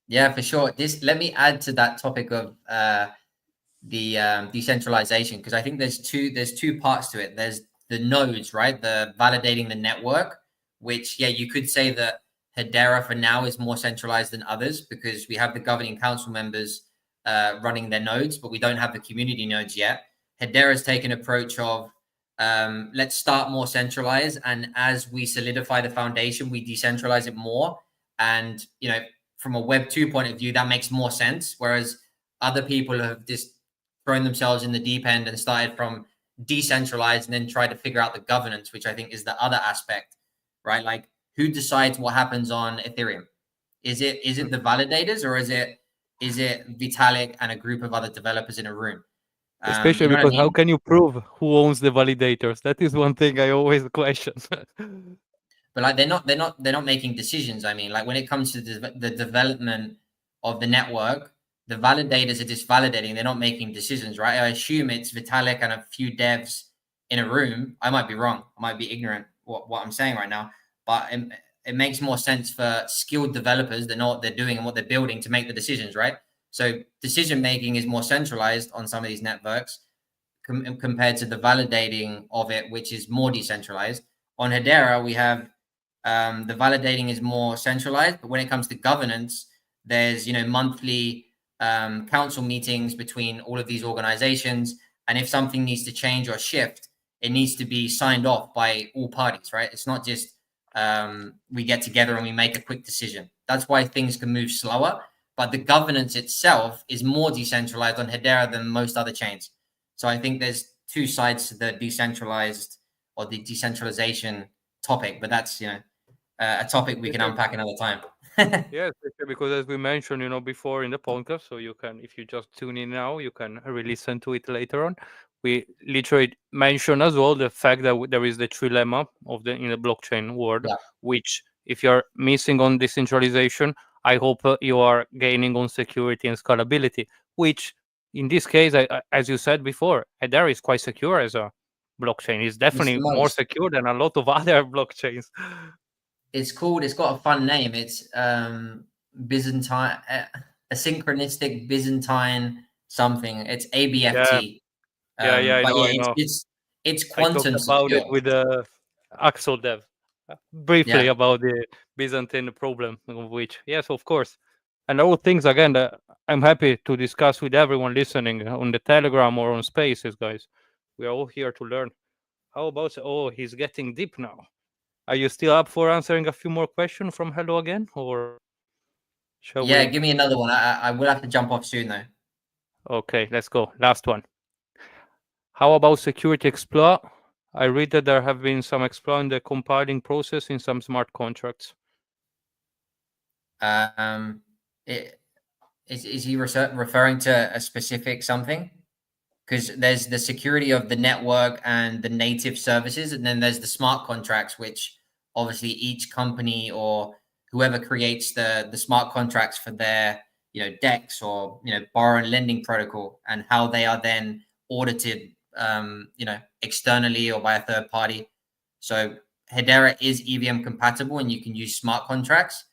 Yeah, for sure. Let me add to that topic of the decentralization, because I think there's two parts to it. There's the nodes, right? The validating the network, which, yeah, you could say that Hedera for now is more centralized than others because we have the governing council members running their nodes, but we don't have the community nodes yet. Hedera's taken an approach of let's start more centralized, and as we solidify the foundation, we decentralize it more. And, you know, from a Web 2 point of view, that makes more sense. Whereas other people have just thrown themselves in the deep end and started from decentralized and then tried to figure out the governance, which I think is the other aspect, right? Like, who decides what happens on Ethereum? Is it the validators, or is it Vitalik and a group of other developers in a room? Especially You know what I because how mean? can you prove who owns the validators? That is one thing I always question. But like they're not making decisions. I mean, like when it comes to the development of the network, the validators are just validating. They're not making decisions, right? I assume it's Vitalik and a few devs in a room. I might be wrong. I might be ignorant what I'm saying right now, but it makes more sense for skilled developers that know what they're doing and what they're building to make the decisions, right? So decision making is more centralized on some of these networks compared to the validating of it, which is more decentralized. On Hedera, we have the validating is more centralized, but when it comes to governance, there's, you know, monthly council meetings between all of these organizations, and if something needs to change or shift, it needs to be signed off by all parties, right? It's not just we get together and we make a quick decision. That's why things can move slower, but the governance itself is more decentralized on Hedera than most other chains. So I think there's two sides to the decentralized or the decentralization topic, but that's, you know, a topic we can unpack another time. Yes, because as we mentioned, before in the podcast, so you can, if you just tune in now, you can re-listen to it later on. We literally mention as well the fact that there is the trilemma of in the blockchain world, Yeah. which if you're missing on decentralization, I hope you are gaining on security and scalability, which in this case, as you said before, Hedera is quite secure as a blockchain. It's It's the definitely more most. secure than a lot of other blockchains. It's got a fun name. It's Byzantine, a synchronistic Byzantine something. It's Yeah, ABFT. yeah, I But know, yeah, I know. it's I talked quantum about it secure. with Axel Dev briefly Yeah. about the Byzantine problem, of which, yes, of course. And all things again that I'm happy to discuss with everyone listening on the Telegram or on Spaces, guys. We are all here to learn. How about, oh, he's getting deep now. Are you still up for answering a few more questions from Hello again? Or Shall Yeah, we? give me another one. I will have to jump off soon though. Okay, let's go. Last one. How about security exploit? I read that there have been some exploit in the compiling process in some smart contracts. Is he referring to a specific something? Because there's the security of the network and the native services, and then there's the smart contracts, which obviously each company or whoever creates the smart contracts for their DEX or borrow and lending protocol, and how they are then audited externally or by a third party. So Hedera is EVM compatible, and you can use smart contracts.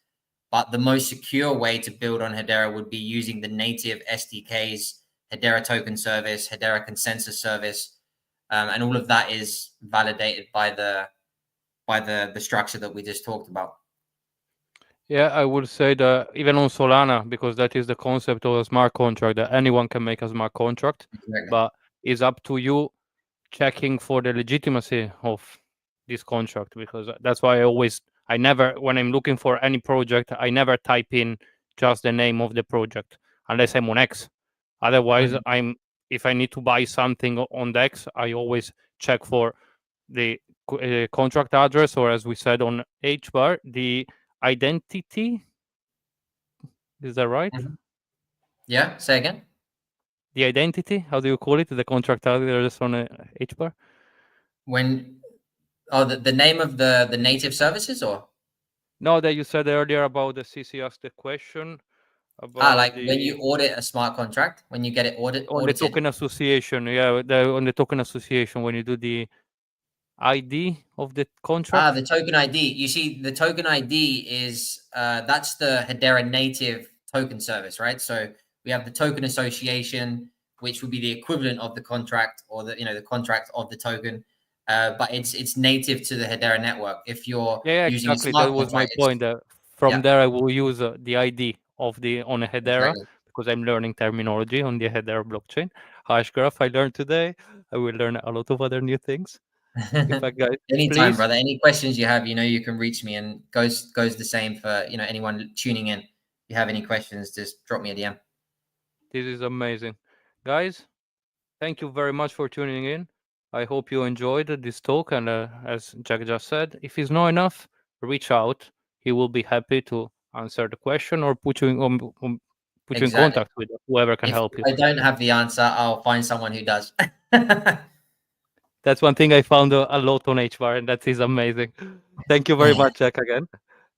But the most secure way to build on Hedera would be using the native SDKs, Hedera token service, Hedera consensus service, and all of that is validated by the structure that we just talked about. Yeah, I would say that even on Solana, because that is the concept of a smart contract, that anyone can make a smart contract, Exactly. but it's up to you checking for the legitimacy of this contract, because that's why I never, when I'm looking for any project, I never type in just the name of the project unless I'm on X. Otherwise, if I need to buy something on the X, I always check for the contract address, or as we said on HBAR, the identity. Is that right? Yeah, say again. The identity, how do you call it? The contract address on HBAR? The name of the native services, or No, that you said earlier about the CC asked the question about like when you audit a smart contract, when you get it on the audited. token association. Yeah, on the token association, when you do the ID of the contract. The token ID. You see, the token ID is that's the Hedera native token service, right? So we have the token association, which would be the equivalent of the contract, or the contract of the token, but it's native to the Hedera network. If you're using Exactly. a smart That was my contract, point. From there, I will use the ID of on a Hedera, exactly. because I'm learning terminology on the Hedera blockchain. Hash graph I learned today. I will learn a lot of other new things. In fact, guys, Anytime, please, brother. Any questions you have, you can reach me, and goes the same for anyone tuning in. If you have any questions, just drop me a DM. this is amazing. Guys, thank you very much for tuning in. I hope you enjoyed this talk. And as Jack just said, if it's not enough, reach out. He will be happy to answer the question or put you in Exactly. contact with whoever can help you. If I don't have the answer, I'll find someone who does. That's one thing I found a lot on HBAR, and that is amazing. Thank you very much, Jack, again.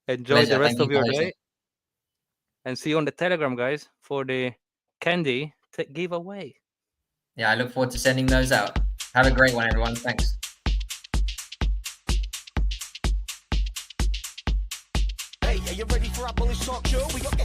Enjoy Pleasure. the rest Thank you of for your hosting. day. And see you on the Telegram, guys, for the candy giveaway. Yeah, I look forward to sending those out. Have a great one, everyone. Thanks. Hey, are you ready for our bullish talk show? We got